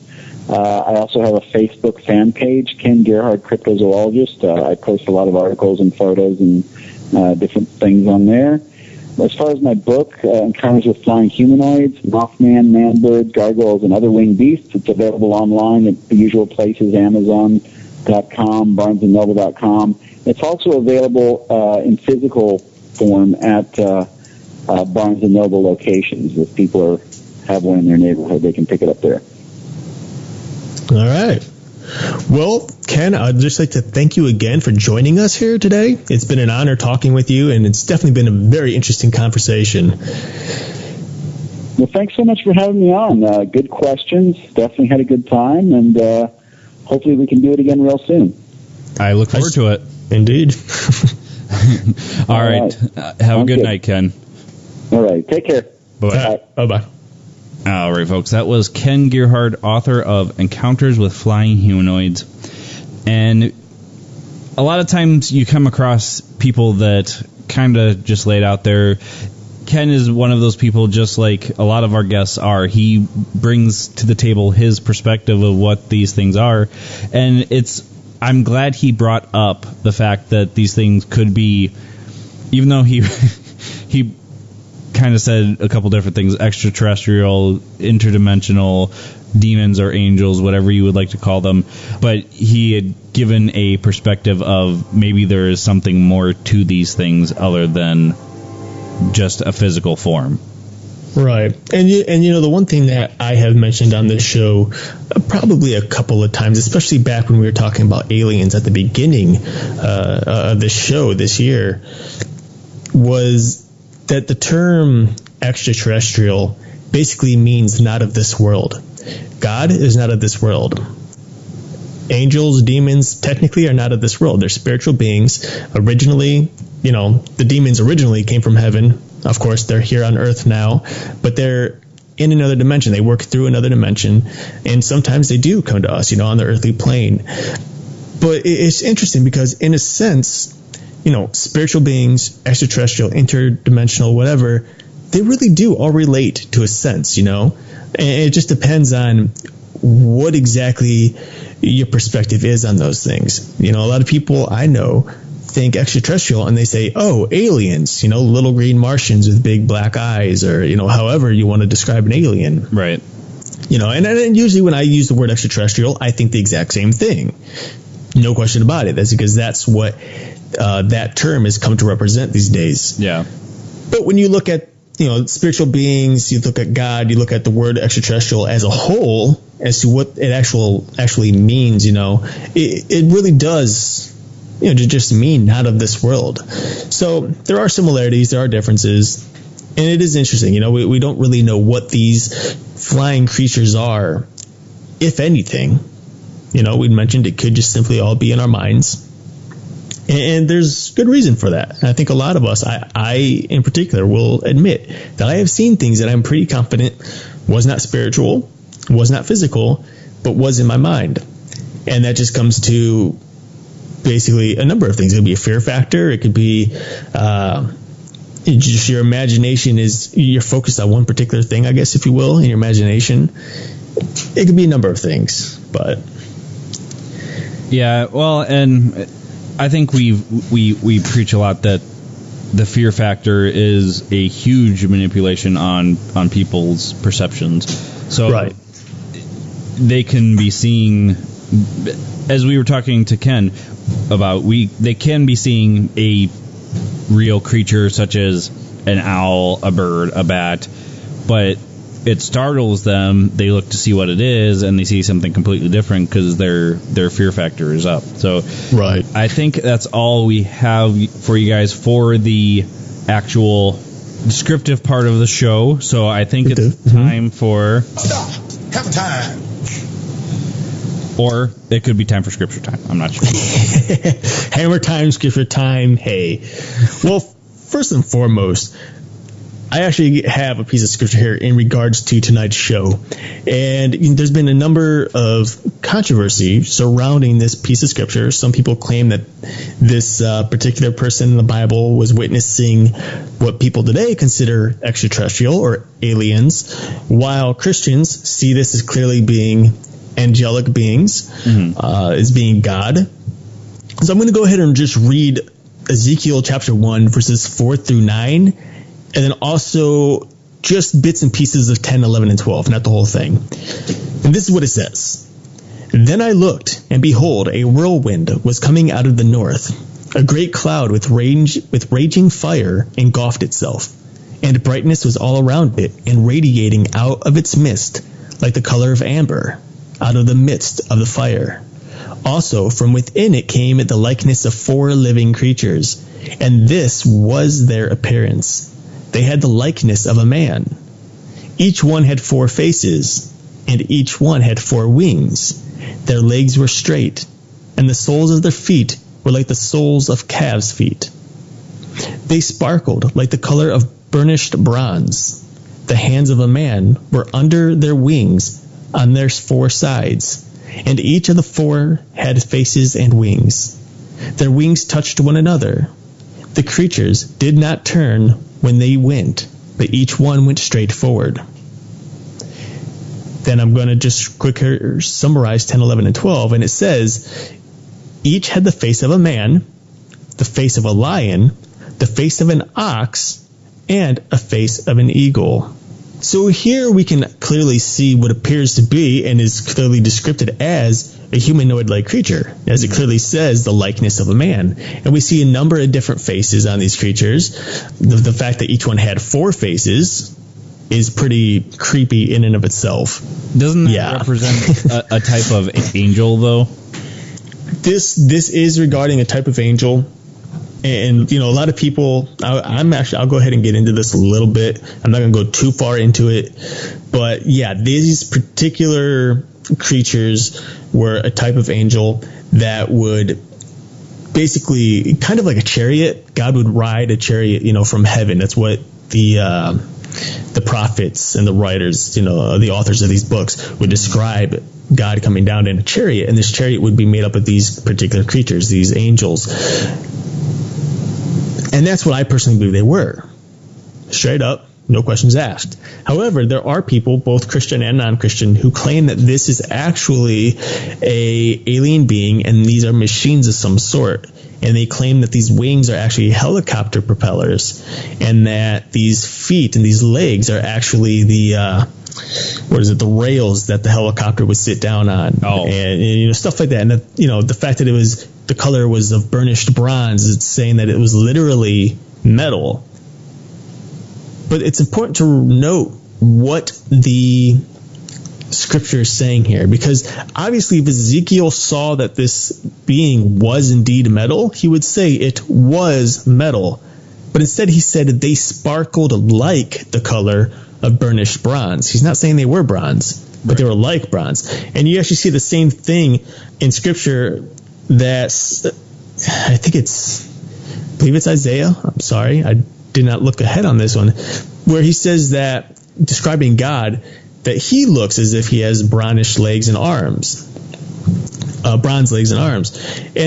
Speaker 3: I also have a Facebook fan page, Ken Gerhard Cryptozoologist. I post a lot of articles and photos and different things on there. As far as my book, Encounters with Flying Humanoids, Mothman, Man-Birds, Gargoyles, and Other Winged Beasts, it's available online at the usual places, Amazon.com, BarnesandNoble.com. It's also available in physical form at Barnes & Noble locations. If people have one in their neighborhood, they can pick it up there.
Speaker 1: All right. Well, Ken, I'd just like to thank you again for joining us here today. It's been an honor talking with you, and it's definitely been a very interesting conversation.
Speaker 3: Well, thanks so much for having me on. Good questions. Definitely had a good time, and hopefully we can do it again real soon.
Speaker 2: I look forward to it.
Speaker 1: Indeed.
Speaker 2: All right. Have a good night, Ken.
Speaker 3: All right. Take care.
Speaker 2: Bye-bye.
Speaker 1: Bye-bye.
Speaker 2: All right, folks, that was Ken Gerhard, author of Encounters with Flying Humanoids. And a lot of times you come across people that kind of just laid out there. Ken is one of those people, just like a lot of our guests are. He brings to the table his perspective of what these things are. And I'm glad he brought up the fact that these things could be, even though he kind of said a couple different things, extraterrestrial, interdimensional, demons or angels, whatever you would like to call them, but he had given a perspective of maybe there is something more to these things other than just a physical form.
Speaker 1: Right. And the one thing that I have mentioned on this show probably a couple of times, especially back when we were talking about aliens at the beginning of the show this year, was that the term extraterrestrial basically means not of this world. God is not of this world. Angels, demons, technically are not of this world. They're spiritual beings. Originally, the demons originally came from heaven. Of course, they're here on Earth now, but they're in another dimension. They work through another dimension, and sometimes they do come to us, on the earthly plane. But it's interesting because, in a sense, spiritual beings, extraterrestrial, interdimensional, whatever, they really do all relate to a sense, and it just depends on what exactly your perspective is on those things. A lot of people I know think extraterrestrial and they say, oh, aliens, little green Martians with big black eyes, or, however you want to describe an alien.
Speaker 2: Right.
Speaker 1: And usually when I use the word extraterrestrial, I think the exact same thing. No question about it. That's because that's what that term has come to represent these days.
Speaker 2: Yeah.
Speaker 1: But when you look at, spiritual beings, you look at God, you look at the word extraterrestrial as a whole, as to what it actually means, it really does, just mean not of this world. So there are similarities, there are differences, and it is interesting. We don't really know what these flying creatures are, if anything. We mentioned it could just simply all be in our minds. And there's good reason for that. And I think a lot of us, I in particular, will admit that I have seen things that I'm pretty confident was not spiritual, was not physical, but was in my mind. And that just comes to basically a number of things. It could be a fear factor. It could be just your imagination you're focused on one particular thing, I guess, if you will, in your imagination. It could be a number of things, but...
Speaker 2: Yeah, well, and I think we preach a lot that the fear factor is a huge manipulation on people's perceptions. So
Speaker 1: right.
Speaker 2: They can be seeing as we were talking to Ken about, they can be seeing a real creature such as an owl, a bird, a bat, but it startles them. They look to see what it is, and they see something completely different because their fear factor is up. So,
Speaker 1: right.
Speaker 2: I think that's all we have for you guys for the actual descriptive part of the show. So I think it's time for...
Speaker 6: Stop! Have time!
Speaker 2: Or it could be time for scripture time. I'm not sure.
Speaker 1: Hammer time, scripture time, hey. Well, first and foremost, I actually have a piece of scripture here in regards to tonight's show. And there's been a number of controversy surrounding this piece of scripture. Some people claim that this particular person in the Bible was witnessing what people today consider extraterrestrial or aliens, while Christians see this as clearly being angelic beings, as being God. So I'm going to go ahead and just read Ezekiel chapter 1, verses 4 through 9, and then also just bits and pieces of 10, 11, and 12, not the whole thing. And this is what it says. Then I looked, and behold, a whirlwind was coming out of the north. A great cloud with raging fire engulfed itself, and brightness was all around it, and radiating out of its midst like the color of amber, out of the midst of the fire. Also from within it came the likeness of 4 living creatures, and this was their appearance. They had the likeness of a man. Each one had 4 faces, and each one had 4 wings. Their legs were straight, and the soles of their feet were like the soles of calves' feet. They sparkled like the color of burnished bronze. The hands of a man were under their wings on their 4 sides, and each of the 4 had faces and wings. Their wings touched one another. The creatures did not turn when they went, but each one went straight forward. Then I'm going to just quicker summarize 10, 11, and 12, and it says, each had the face of a man, the face of a lion, the face of an ox, and a face of an eagle. So here we can clearly see what appears to be and is clearly described as a humanoid-like creature, as it clearly says the likeness of a man. And we see a number of different faces on these creatures. The fact that each one had 4 faces is pretty creepy in and of itself.
Speaker 2: Doesn't that represent a type of angel, though?
Speaker 1: This is regarding a type of angel. And, a lot of people, I'll go ahead and get into this a little bit. I'm not going to go too far into it. But, yeah, these particular creatures were a type of angel that would basically, kind of like a chariot, God would ride a chariot, from heaven. That's what the prophets and the writers, the authors of these books would describe God coming down in a chariot. And this chariot would be made up of these particular creatures, these angels. And that's what I personally believe they were. Straight up, no questions asked. However, there are people, both Christian and non-Christian, who claim that this is actually a alien being and these are machines of some sort. And they claim that these wings are actually helicopter propellers and that these feet and these legs are actually the rails that the helicopter would sit down on.
Speaker 2: Oh.
Speaker 1: And stuff like that. And the fact that the color was of burnished bronze, it's saying that it was literally metal. But it's important to note what the scripture is saying here, because obviously if Ezekiel saw that this being was indeed metal, he would say it was metal. But instead he said they sparkled like the color of burnished bronze. He's not saying they were bronze, but they were like bronze. And you actually see the same thing in scripture that I believe it's Isaiah. I'm sorry, I did not look ahead on this one, where he says that, describing God, that he looks as if he has bronze legs and arms. And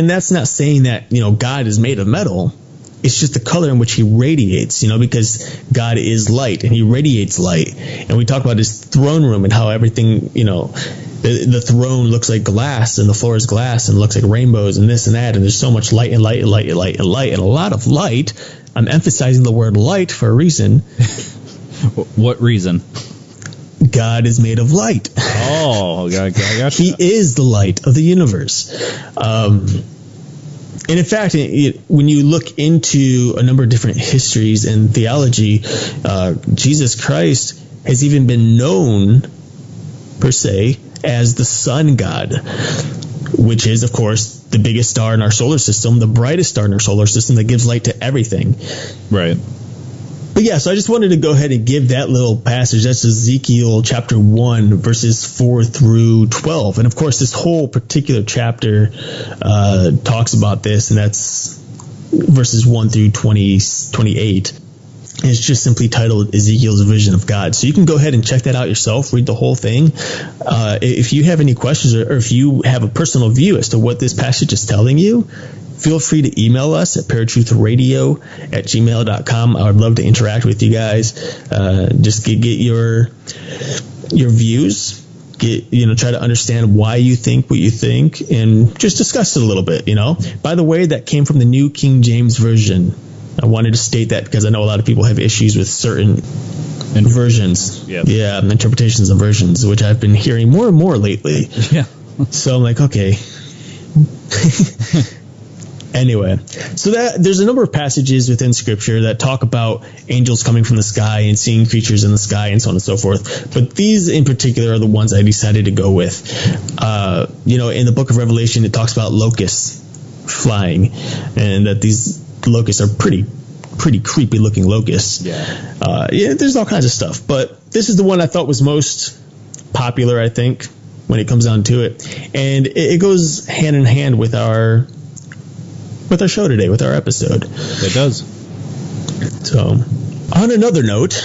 Speaker 1: that's not saying that, God is made of metal. It's just the color in which he radiates, because God is light and he radiates light. And we talk about his throne room and how everything, the throne looks like glass and the floor is glass and looks like rainbows and this and that. And there's so much light and light and light and light and light and a lot of light. I'm emphasizing the word light for a reason.
Speaker 2: What reason?
Speaker 1: God is made of light.
Speaker 2: Oh, I got
Speaker 1: He is the light of the universe. And in fact, when you look into a number of different histories and theology, Jesus Christ has even been known, per se, as the sun god, which is, of course, the biggest star in our solar system, the brightest star in our solar system that gives light to everything.
Speaker 2: Right.
Speaker 1: But yeah, so I just wanted to go ahead and give that little passage. That's Ezekiel chapter 1, verses 4 through 12. And of course, this whole particular chapter talks about this, and that's verses 1 through 28. And it's just simply titled Ezekiel's Vision of God. So you can go ahead and check that out yourself, read the whole thing. If you have any questions or if you have a personal view as to what this passage is telling you, feel free to email us at paratruthradio@gmail.com. I would love to interact with you guys. Just get your views. Try to understand why you think what you think, and just discuss it a little bit. By the way, that came from the New King James Version. I wanted to state that because I know a lot of people have issues with certain versions.
Speaker 2: Yep.
Speaker 1: Yeah, interpretations of versions, which I've been hearing more and more lately.
Speaker 2: Yeah.
Speaker 1: So I'm like, okay. Anyway, so there's a number of passages within Scripture that talk about angels coming from the sky and seeing creatures in the sky and so on and so forth. But these in particular are the ones I decided to go with. In the book of Revelation, it talks about locusts flying, and that these locusts are pretty creepy looking locusts.
Speaker 2: Yeah.
Speaker 1: There's all kinds of stuff. But this is the one I thought was most popular, I think, when it comes down to it. And it goes hand in hand with our show today, with our episode.
Speaker 2: It does.
Speaker 1: So, on another note,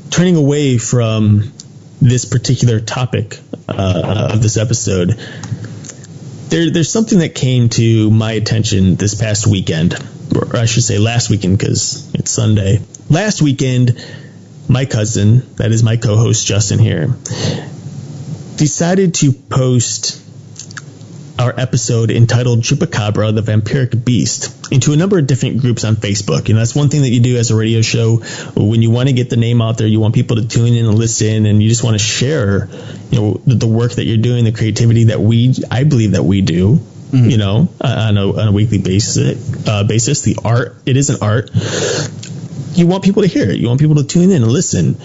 Speaker 1: turning away from this particular topic of this episode, there's something that came to my attention this past weekend, or I should say last weekend because it's Sunday. Last weekend, my cousin, that is my co-host Justin here, decided to post our episode entitled Chupacabra, the Vampiric Beast, into a number of different groups on Facebook. That's one thing that you do as a radio show. When you want to get the name out there, you want people to tune in and listen, and you just want to share, the work that you're doing, the creativity that I believe that we do, on a weekly basis. The art, it is an art. You want people to hear it. You want people to tune in and listen.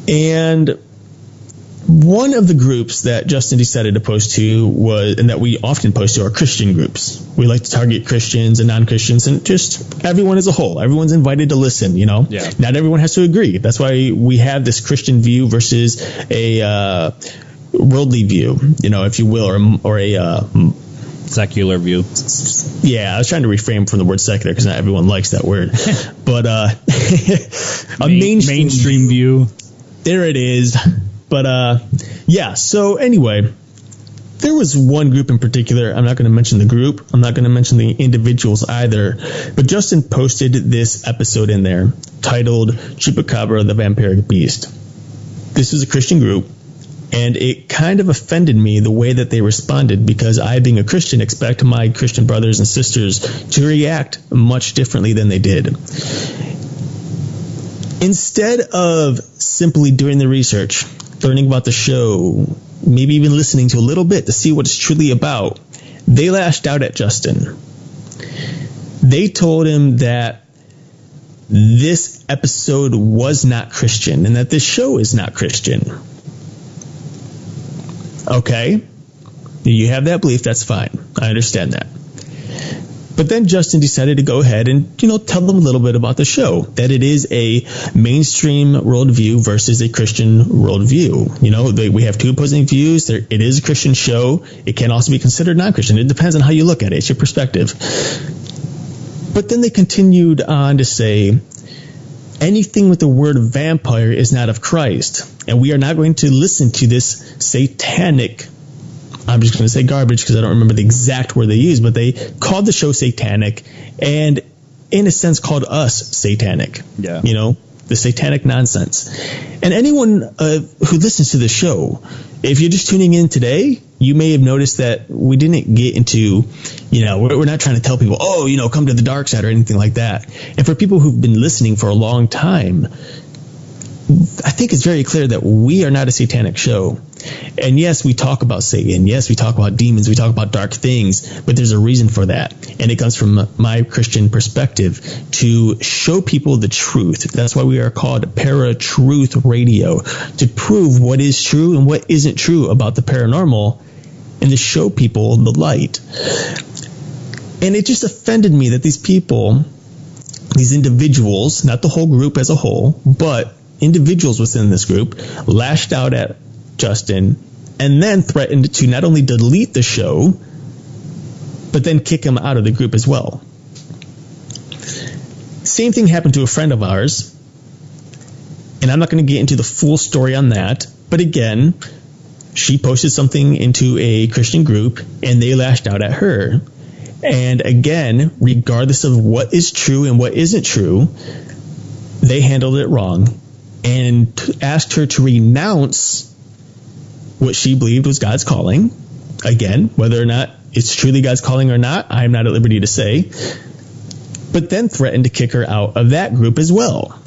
Speaker 1: And one of the groups that Justin decided to post to and that we often post to, are Christian groups. We like to target Christians and non-Christians and just everyone as a whole. Everyone's invited to listen, Yeah. Not everyone has to agree. That's why we have this Christian view versus a worldly view, if you will, or a
Speaker 2: secular view.
Speaker 1: Yeah, I was trying to refrain from the word secular because not everyone likes that word. But a
Speaker 2: mainstream view.
Speaker 1: There it is. But, so anyway, there was one group in particular. I'm not going to mention the group. I'm not going to mention the individuals either. But Justin posted this episode in there titled Chupacabra, the Vampiric Beast. This was a Christian group, and it kind of offended me the way that they responded, because I, being a Christian, expect my Christian brothers and sisters to react much differently than they did. Instead of simply doing the research, learning about the show, maybe even listening to a little bit to see what it's truly about, they lashed out at Justin. They told him that this episode was not Christian and that this show is not Christian. Okay, you have that belief, that's fine. I understand that. But then Justin decided to go ahead and, tell them a little bit about the show, that it is a mainstream worldview versus a Christian worldview. We have two opposing views. It is a Christian show. It can also be considered non-Christian. It depends on how you look at it. It's your perspective. But then they continued on to say, anything with the word vampire is not of Christ, and we are not going to listen to this satanic, I'm just going to say garbage because I don't remember the exact word they used, but they called the show satanic and, in a sense, called us satanic.
Speaker 2: Yeah.
Speaker 1: The satanic nonsense. And anyone who listens to the show, if you're just tuning in today, you may have noticed that we didn't get into, we're not trying to tell people, come to the dark side or anything like that. And for people who've been listening for a long time, I think it's very clear that we are not a satanic show. And yes, we talk about Satan. Yes, we talk about demons. We talk about dark things. But there's a reason for that. And it comes from my Christian perspective to show people the truth. That's why we are called Para-Truth Radio, to prove what is true and what isn't true about the paranormal and to show people the light. And it just offended me that these people, these individuals, not the whole group as a whole, but individuals within this group, lashed out at Justin and then threatened to not only delete the show, but then kick him out of the group as well. Same thing happened to a friend of ours, and I'm not going to get into the full story on that, but again, she posted something into a Christian group, and they lashed out at her. And again, regardless of what is true and what isn't true, they handled it wrong and asked her to renounce what she believed was God's calling. Again, whether or not it's truly God's calling or not, I'm not at liberty to say. But then threatened to kick her out of that group as well.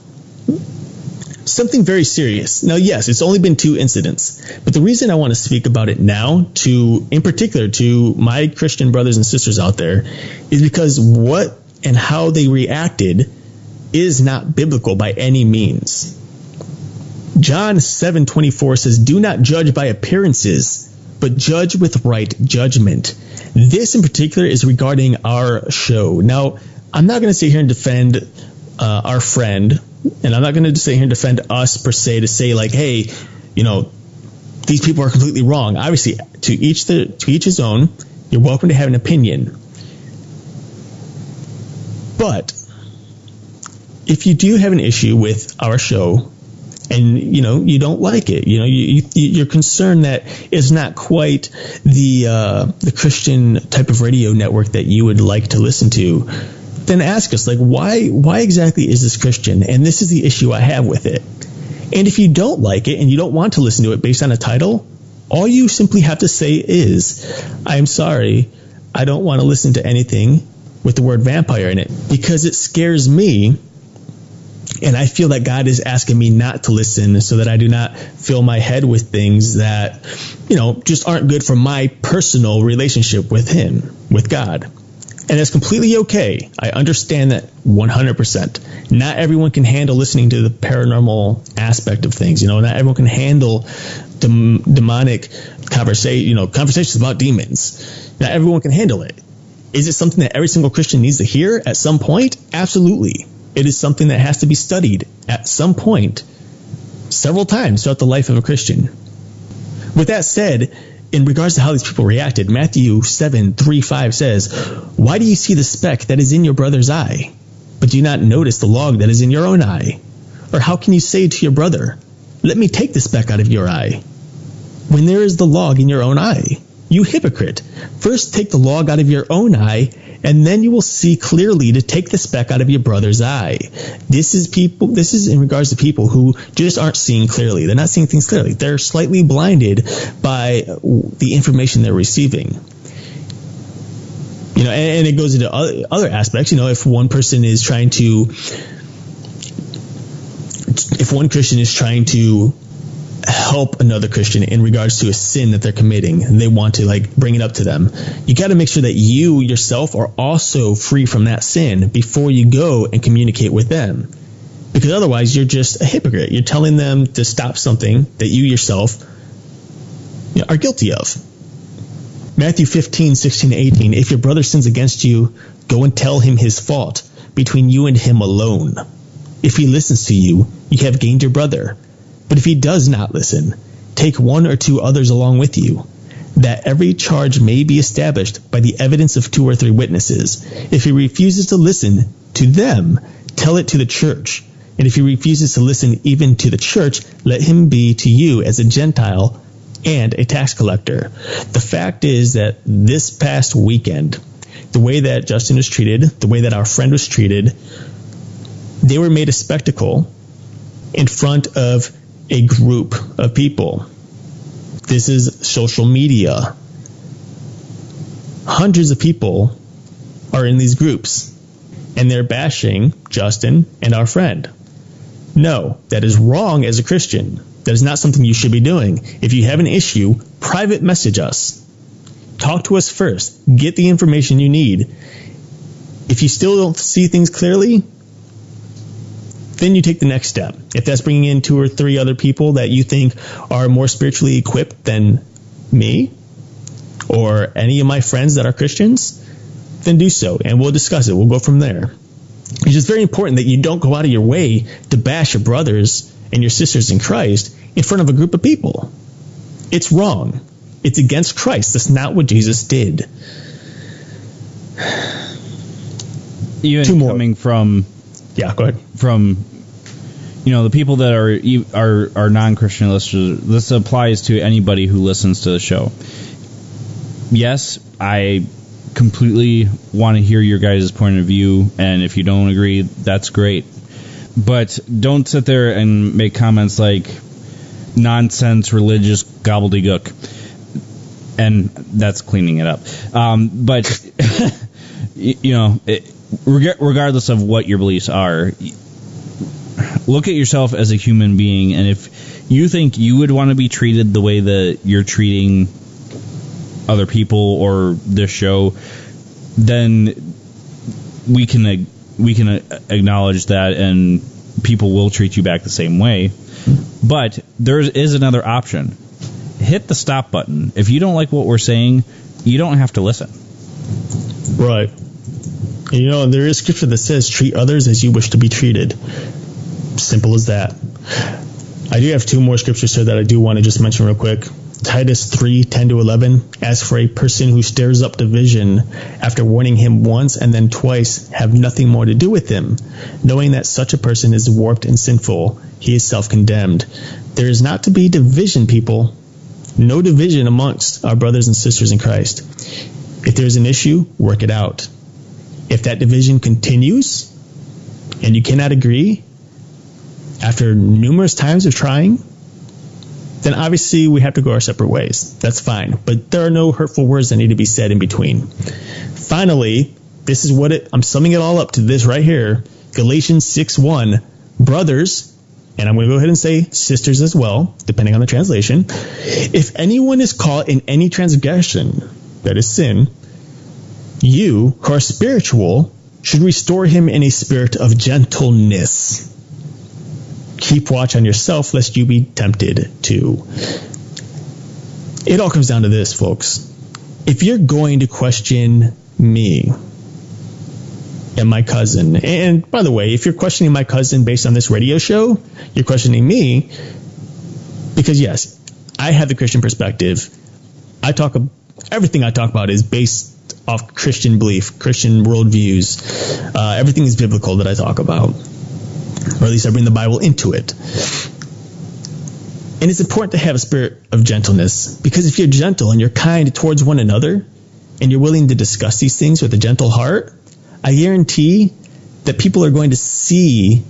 Speaker 1: Something very serious. Now, yes, it's only been 2 incidents, but the reason I want to speak about it now, in particular to my Christian brothers and sisters out there, is because what and how they reacted is not biblical by any means. John 7:24 says, "Do not judge by appearances, but judge with right judgment." This in particular is regarding our show. Now, I'm not going to sit here and defend our friend, and I'm not going to sit here and defend us per se to say like, hey, these people are completely wrong. Obviously, to each his own. You're welcome to have an opinion. But if you do have an issue with our show, and you don't like it, you're concerned that it's not quite the Christian type of radio network that you would like to listen to, then ask us, like, why exactly is this Christian? And this is the issue I have with it. And if you don't like it and you don't want to listen to it based on a title, all you simply have to say is, I'm sorry, I don't want to listen to anything with the word vampire in it because it scares me. And I feel that God is asking me not to listen so that I do not fill my head with things that, just aren't good for my personal relationship with Him, with God. And it's completely okay. I understand that 100%. Not everyone can handle listening to the paranormal aspect of things. Not everyone can handle demonic conversations about demons. Not everyone can handle it. Is it something that every single Christian needs to hear at some point? Absolutely. It is something that has to be studied at some point, several times throughout the life of a Christian. With that said, in regards to how these people reacted, Matthew 7:3-5 says, "Why do you see the speck that is in your brother's eye, but do not notice the log that is in your own eye? Or how can you say to your brother, 'Let me take the speck out of your eye,' when there is the log in your own eye? You hypocrite! First take the log out of your own eye, and then you will see clearly to take the speck out of your brother's eye." This is in regards to people who just aren't seeing clearly. They're not seeing things clearly. They're slightly blinded by the information they're receiving. And it goes into other aspects. If one Christian is trying to help another Christian in regards to a sin that they're committing, and they want to bring it up to them, you got to make sure that you yourself are also free from that sin before you go and communicate with them, because otherwise you're just a hypocrite. You're telling them to stop something that you yourself are guilty of. Matthew 15:16-18, "If your brother sins against you, go and tell him his fault between you and him alone. If he listens to you, you have gained your brother. But if he does not listen, take 1 or 2 others along with you, that every charge may be established by the evidence of 2 or 3 witnesses. If he refuses to listen to them, tell it to the church. And if he refuses to listen even to the church, let him be to you as a Gentile and a tax collector." The fact is that this past weekend, the way that Justin was treated, the way that our friend was treated, they were made a spectacle in front of a group of people. This is social media. Hundreds of people are in these groups, and they're bashing Justin and our friend. No, that is wrong as a Christian. That is not something you should be doing. If you have an issue, private message us. Talk to us first. Get the information you need. If you still don't see things clearly, then you take the next step. If that's bringing in 2 or 3 other people that you think are more spiritually equipped than me or any of my friends that are Christians, then do so, and we'll discuss it. We'll go from there. It's just very important that you don't go out of your way to bash your brothers and your sisters in Christ in front of a group of people. It's wrong. It's against Christ. That's not what Jesus did.
Speaker 2: Even
Speaker 1: 2 more.
Speaker 2: Coming from...
Speaker 1: Yeah, go ahead.
Speaker 2: From, the people that are non-Christian listeners, this applies to anybody who listens to the show. Yes, I completely want to hear your guys' point of view, and if you don't agree, that's great. But don't sit there and make comments like nonsense, religious gobbledygook. And that's cleaning it up. But, regardless of what your beliefs are, look at yourself as a human being, and if you think you would want to be treated the way that you're treating other people or this show, then we can acknowledge that, and people will treat you back the same way. But there is another option. Hit the stop button. If you don't like what we're saying, you don't have to listen.
Speaker 1: Right. There is scripture that says, treat others as you wish to be treated. Simple as that. I do have 2 more scriptures here that I do want to just mention real quick. Titus 3:10-11. As for a person who stirs up division, after warning him once and then twice, have nothing more to do with him, knowing that such a person is warped and sinful. He is self-condemned. There is not to be division, people. No division amongst our brothers and sisters in Christ. If there's an issue, work it out. If that division continues and you cannot agree after numerous times of trying, then obviously we have to go our separate ways. That's fine. But there are no hurtful words that need to be said in between. Finally, this is I'm summing it all up to this right here. Galatians 6:1. Brothers, and I'm going to go ahead and say sisters as well, depending on the translation. If anyone is caught in any transgression, that is sin, you, who are spiritual, should restore him in a spirit of gentleness. Keep watch on yourself, lest you be tempted too. It all comes down to this, folks. If you're going to question me and my cousin, and by the way, if you're questioning my cousin based on this radio show, you're questioning me because, yes, I have the Christian perspective. Everything I talk about is based off Christian belief, Christian worldviews. Everything is biblical that I talk about, or at least I bring the Bible into it. And it's important to have a spirit of gentleness, because if you're gentle and you're kind towards one another and you're willing to discuss these things with a gentle heart, I guarantee that people are going to see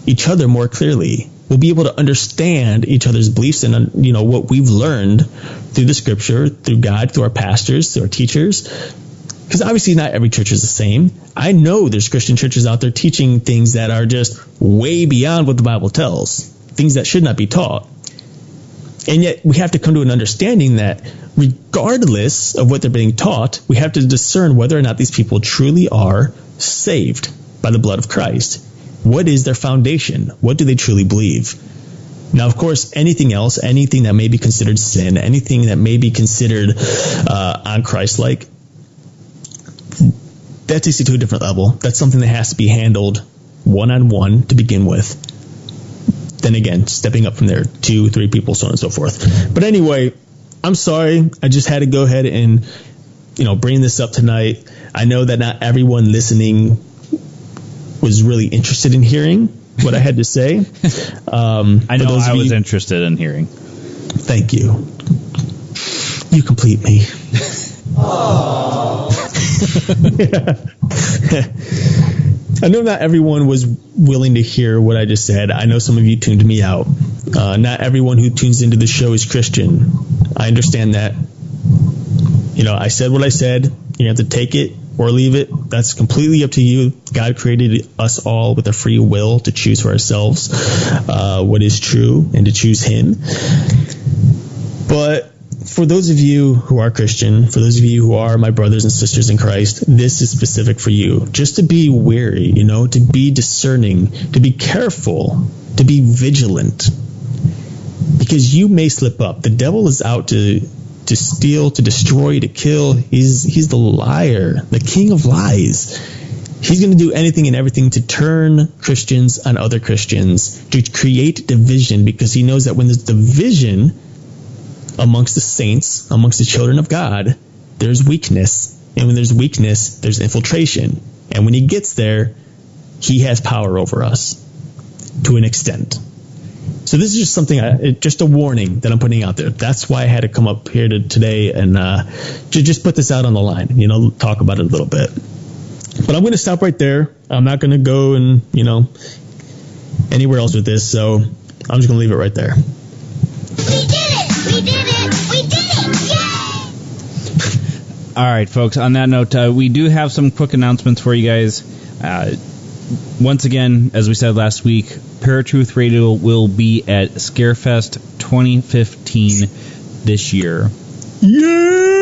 Speaker 1: each other more clearly. We'll be able to understand each other's beliefs and what we've learned through the scripture, through God, through our pastors, through our teachers. Because obviously not every church is the same. I know there's Christian churches out there teaching things that are just way beyond what the Bible tells, things that should not be taught. And yet we have to come to an understanding that regardless of what they're being taught, we have to discern whether or not these people truly are saved by the blood of Christ. What is their foundation? What do they truly believe? Now, of course, anything else, anything that may be considered sin, anything that may be considered un-Christ-like, that takes you to a different level. That's something that has to be handled one-on-one to begin with. Then again, stepping up from there, 2, 3 people, so on and so forth. But anyway, I'm sorry. I just had to go ahead and, bring this up tonight. I know that not everyone listening was really interested in hearing what I had to say.
Speaker 2: I know I was interested in hearing.
Speaker 1: Thank you. You complete me. I know not everyone was willing to hear what I just said. I know some of you tuned me out. Not everyone who tunes into the show is Christian. I understand that. I said what I said. You have to take it or leave it. That's completely up to you. God created us all with a free will to choose for ourselves what is true and to choose Him. But for those of you who are Christian, for those of you who are my brothers and sisters in Christ, this is specific for you. Just to be wary, to be discerning, to be careful, to be vigilant. Because you may slip up. The devil is out to steal, to destroy, to kill. He's the liar, the king of lies. He's going to do anything and everything to turn Christians on other Christians, to create division, because he knows that when there's division amongst the saints, amongst the children of God, there's weakness. And when there's weakness, there's infiltration. And when he gets there, he has power over us to an extent. So this is just something, just a warning that I'm putting out there. That's why I had to come up here today and just put this out on the line, talk about it a little bit. But I'm going to stop right there. I'm not going to go and, anywhere else with this. So I'm just going to leave it right there.
Speaker 4: We did it! We did it! We did it! Yay!
Speaker 2: All right, folks. On that note, we do have some quick announcements for you guys. Once again, as we said last week, Paratruth Radio will be at Scarefest 2015 this year.
Speaker 1: Yeah!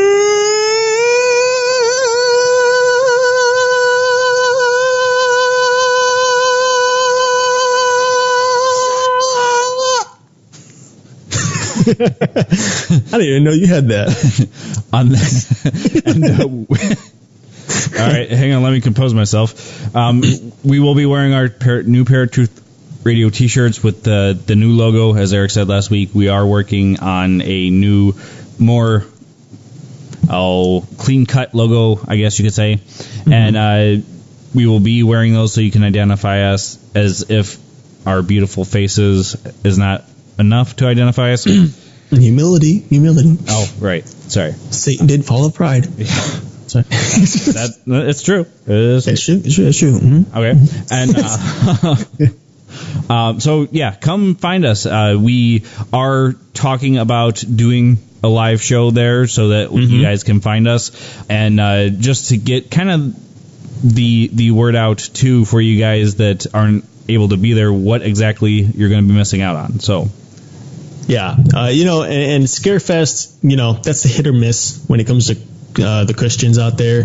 Speaker 1: I didn't even know you had that.
Speaker 2: All right, hang on, let me compose myself. We will be wearing our new Paratruth Radio T-shirts with the new logo, as Eric said last week. We are working on a new, more clean-cut logo, I guess you could say. Mm-hmm. And we will be wearing those so you can identify us, as if our beautiful faces is not enough to identify us.
Speaker 1: Humility.
Speaker 2: Oh, right. Sorry.
Speaker 1: Satan did fall of pride.
Speaker 2: Yeah. Sorry. It's true. It's true.
Speaker 1: Mm-hmm.
Speaker 2: Okay. And so, yeah, come find us. We are talking about doing a live show there so that you guys can find us. And just to get kind of the word out, too, for you guys that aren't able to be there, what exactly you're going to be missing out on. So...
Speaker 1: yeah, and Scarefest, that's the hit or miss when it comes to the Christians out there.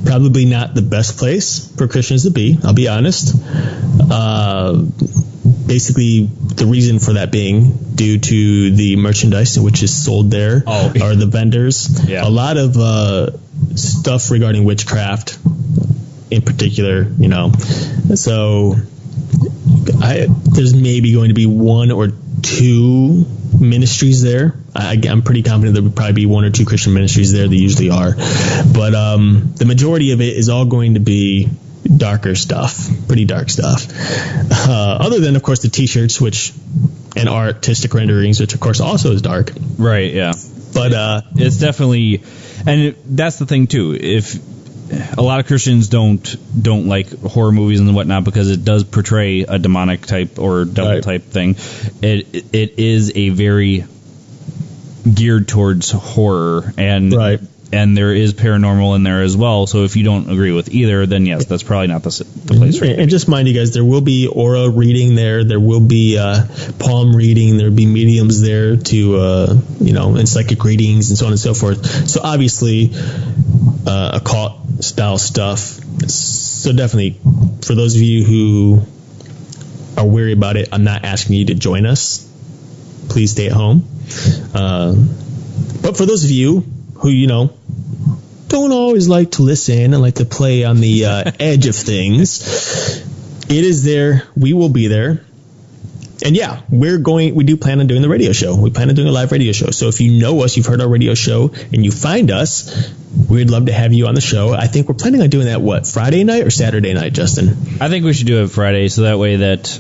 Speaker 1: Probably not the best place for Christians to be, I'll be honest. Basically, the reason for that being due to the merchandise which is sold there, or the vendors. Yeah. A lot of stuff regarding witchcraft in particular, So there's maybe going to be one or two ministries there. I'm pretty confident there would probably be one or two Christian ministries there. They usually are. But the majority of it is all going to be darker stuff, pretty dark stuff. Other than, of course, the T-shirts, and artistic renderings, which, of course, also is dark.
Speaker 2: Right, yeah.
Speaker 1: But
Speaker 2: it's definitely... And that's the thing, too. If... a lot of Christians don't like horror movies and whatnot because it does portray a demonic type or devil type thing. It is a very geared towards horror, and there is paranormal in there as well. So if you don't agree with either, then yes, that's probably not the place for you.
Speaker 1: And just mind you guys, there will be aura reading there. There will be palm reading. There will be mediums there to and psychic readings and so on and so forth. So obviously, occult style stuff. So definitely, for those of you who are weary about it, I'm not asking you to join us. Please stay at home. But for those of you who, don't always like to listen and like to play on the edge of things, it is there. We will be there. And yeah, we do plan on doing the radio show. We plan on doing a live radio show. So if you know us, you've heard our radio show, and you find us, we'd love to have you on the show. I think we're planning on doing that, Friday night or Saturday night, Justin?
Speaker 2: I think we should do it Friday, so that way that,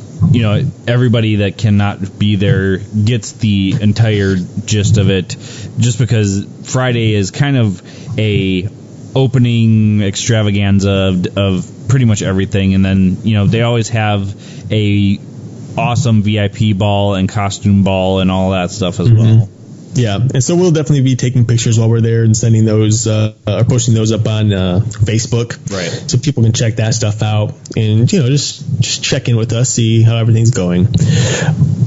Speaker 2: everybody that cannot be there gets the entire gist of it, just because Friday is kind of a opening extravaganza of pretty much everything, and then, they always have a awesome VIP ball and costume ball and all that stuff as well.
Speaker 1: Yeah, and so we'll definitely be taking pictures while we're there and sending those or posting those up on Facebook,
Speaker 2: Right?
Speaker 1: So people can check that stuff out and just check in with us, see how everything's going.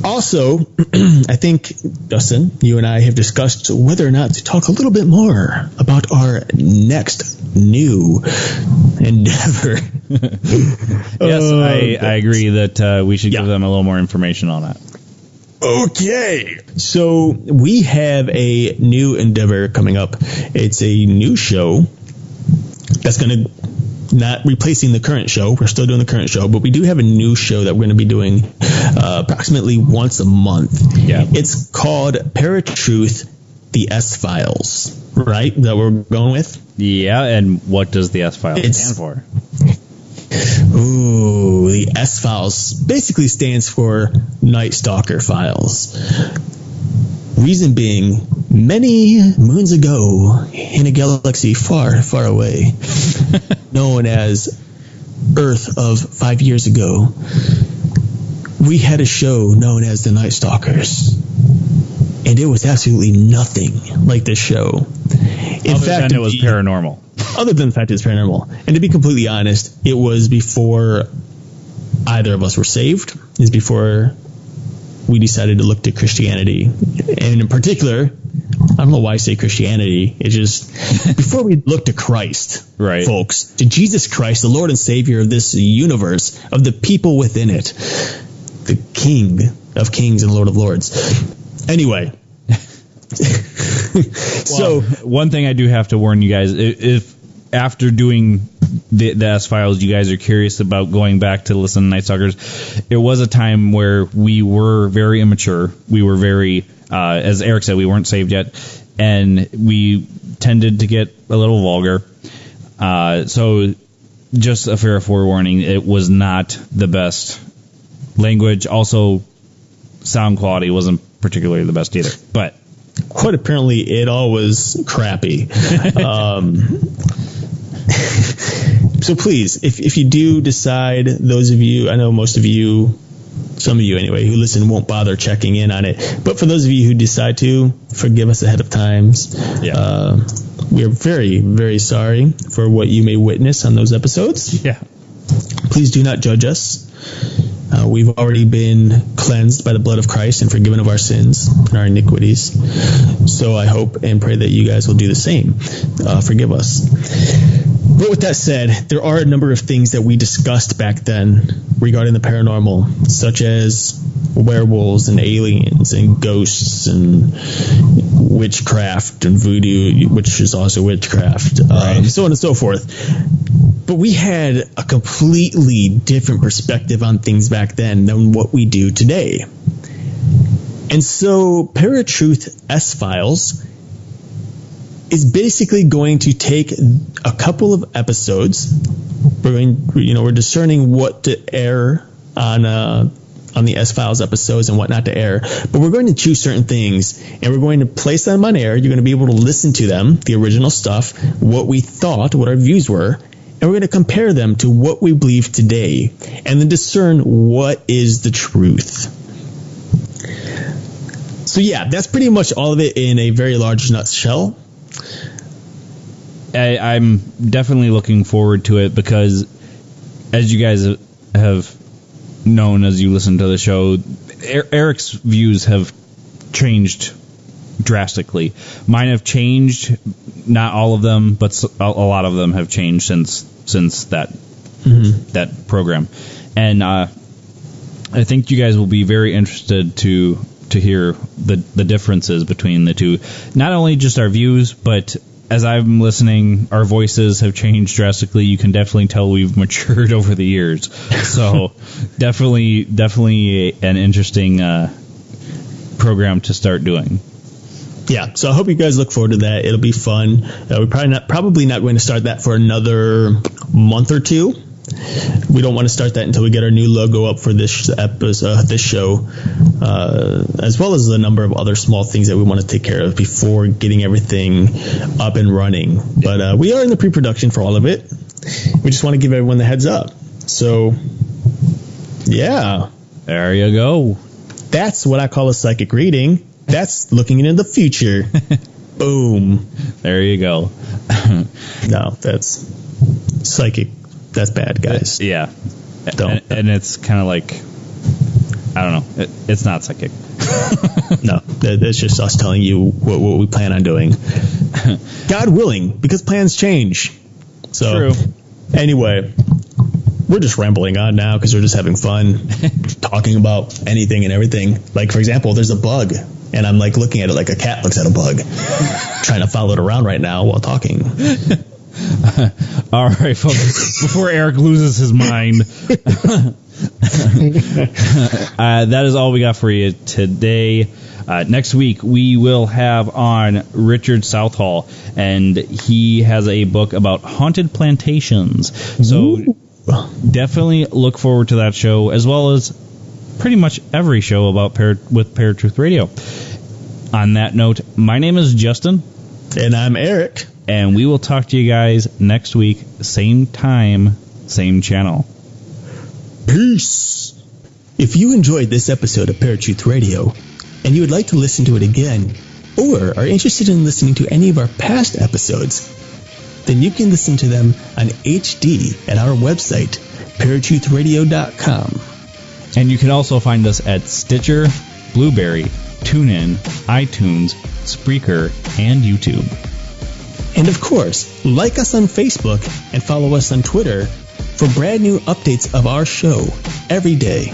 Speaker 1: Also, I think Dustin, you and I have discussed whether or not to talk a little bit more about our next new endeavor.
Speaker 2: Yes, I agree that we should give them a little more information on that.
Speaker 1: Okay, so we have a new endeavor coming up. It's a new show that's going to not replacing the current show. We're still doing the current show, but we do have a new show that we're going to be doing approximately once a month.
Speaker 2: Yeah,
Speaker 1: it's called Paratruth: The S-Files. Right? That we're going with.
Speaker 2: Yeah, and what does the S-Files stand for?
Speaker 1: Ooh, the S-Files basically stands for Night Stalker Files. Reason being, many moons ago, in a galaxy far, far away, known as Earth of 5 years ago, we had a show known as the Night Stalkers. And it was absolutely nothing like this show. In fact,
Speaker 2: it was paranormal.
Speaker 1: Other than the fact it's paranormal. And to be completely honest, it was before either of us were saved. It was before we decided to look to Christianity. And in particular, I don't know why I say Christianity. It's just before we looked to Christ,
Speaker 2: right,
Speaker 1: folks, to Jesus Christ, the Lord and Savior of this universe, of the people within it, the King of Kings and Lord of Lords. Anyway. So
Speaker 2: one thing I do have to warn you guys, if after doing the S-Files you guys are curious about going back to listen to Night Stalkers, it was a time where we were very immature. We were very, as Eric said, we weren't saved yet, and we tended to get a little vulgar. So just a fair forewarning, it was not the best language. Also, sound quality wasn't particularly the best either, but
Speaker 1: quite apparently it all was crappy. So please, if you do decide, those of you, I know most of you, some of you anyway, who listen won't bother checking in on it, but for those of you who decide to, forgive us ahead of times.
Speaker 2: Yeah.
Speaker 1: We are very, very sorry for what you may witness on those episodes.
Speaker 2: Yeah.
Speaker 1: Please do not judge us. We've already been cleansed by the blood of Christ and forgiven of our sins and our iniquities. So I hope and pray that you guys will do the same. Forgive us. But with that said, there are a number of things that we discussed back then regarding the paranormal, such as werewolves and aliens and ghosts and witchcraft and voodoo, which is also witchcraft, so on and so forth. But we had a completely different perspective on things back then than what we do today. And so Paratruth S-Files is basically going to take a couple of episodes. We're discerning what to air on the S-Files episodes and what not to air. But we're going to choose certain things, and we're going to place them on air. You're going to be able to listen to them, the original stuff, what we thought, what our views were, and we're going to compare them to what we believe today, and then discern what is the truth. So yeah, that's pretty much all of it in a very large nutshell.
Speaker 2: I'm definitely looking forward to it because, as you guys have known as you listen to the show, Eric's views have changed drastically. Mine have changed, not all of them, but a lot of them have changed since that program. And I think you guys will be very interested to hear the differences between the two. Not only just our views, but as I'm listening, our voices have changed drastically. You can definitely tell we've matured over the years. So definitely an interesting program to start doing.
Speaker 1: Yeah, so I hope you guys look forward to that. It'll be fun. We're probably not going to start that for another month or two. We don't want to start that until we get our new logo up for this episode, this show, as well as a number of other small things that we want to take care of before getting everything up and running. But we are in the pre-production for all of it. We just want to give everyone the heads up. So, yeah.
Speaker 2: There you go.
Speaker 1: That's what I call a psychic reading. That's looking into the future. Boom.
Speaker 2: There you go.
Speaker 1: No, that's psychic. That's bad, guys.
Speaker 2: Yeah.
Speaker 1: Don't.
Speaker 2: And it's kind of like, I don't know. It's not psychic.
Speaker 1: No, that's just us telling you what we plan on doing. God willing, because plans change. So,
Speaker 2: True.
Speaker 1: Anyway, we're just rambling on now because we're just having fun talking about anything and everything. Like, for example, there's a bug, and I'm like looking at it like a cat looks at a bug, trying to follow it around right now while talking.
Speaker 2: All right, folks. Before Eric loses his mind, that is all we got for you today. Next week, we will have on Richard Southall, and he has a book about haunted plantations. So definitely look forward to that show, as well as pretty much every show about with Paratruth Radio. On that note, my name is Justin.
Speaker 1: And I'm Eric.
Speaker 2: And we will talk to you guys next week, same time, same channel.
Speaker 1: Peace. If you enjoyed this episode of Paratruth Radio, and you would like to listen to it again, or are interested in listening to any of our past episodes, then you can listen to them on HD at our website, paratruthradio.com.
Speaker 2: And you can also find us at Stitcher, Blueberry, TuneIn, iTunes, Spreaker, and YouTube.
Speaker 1: And of course, like us on Facebook and follow us on Twitter for brand new updates of our show every day.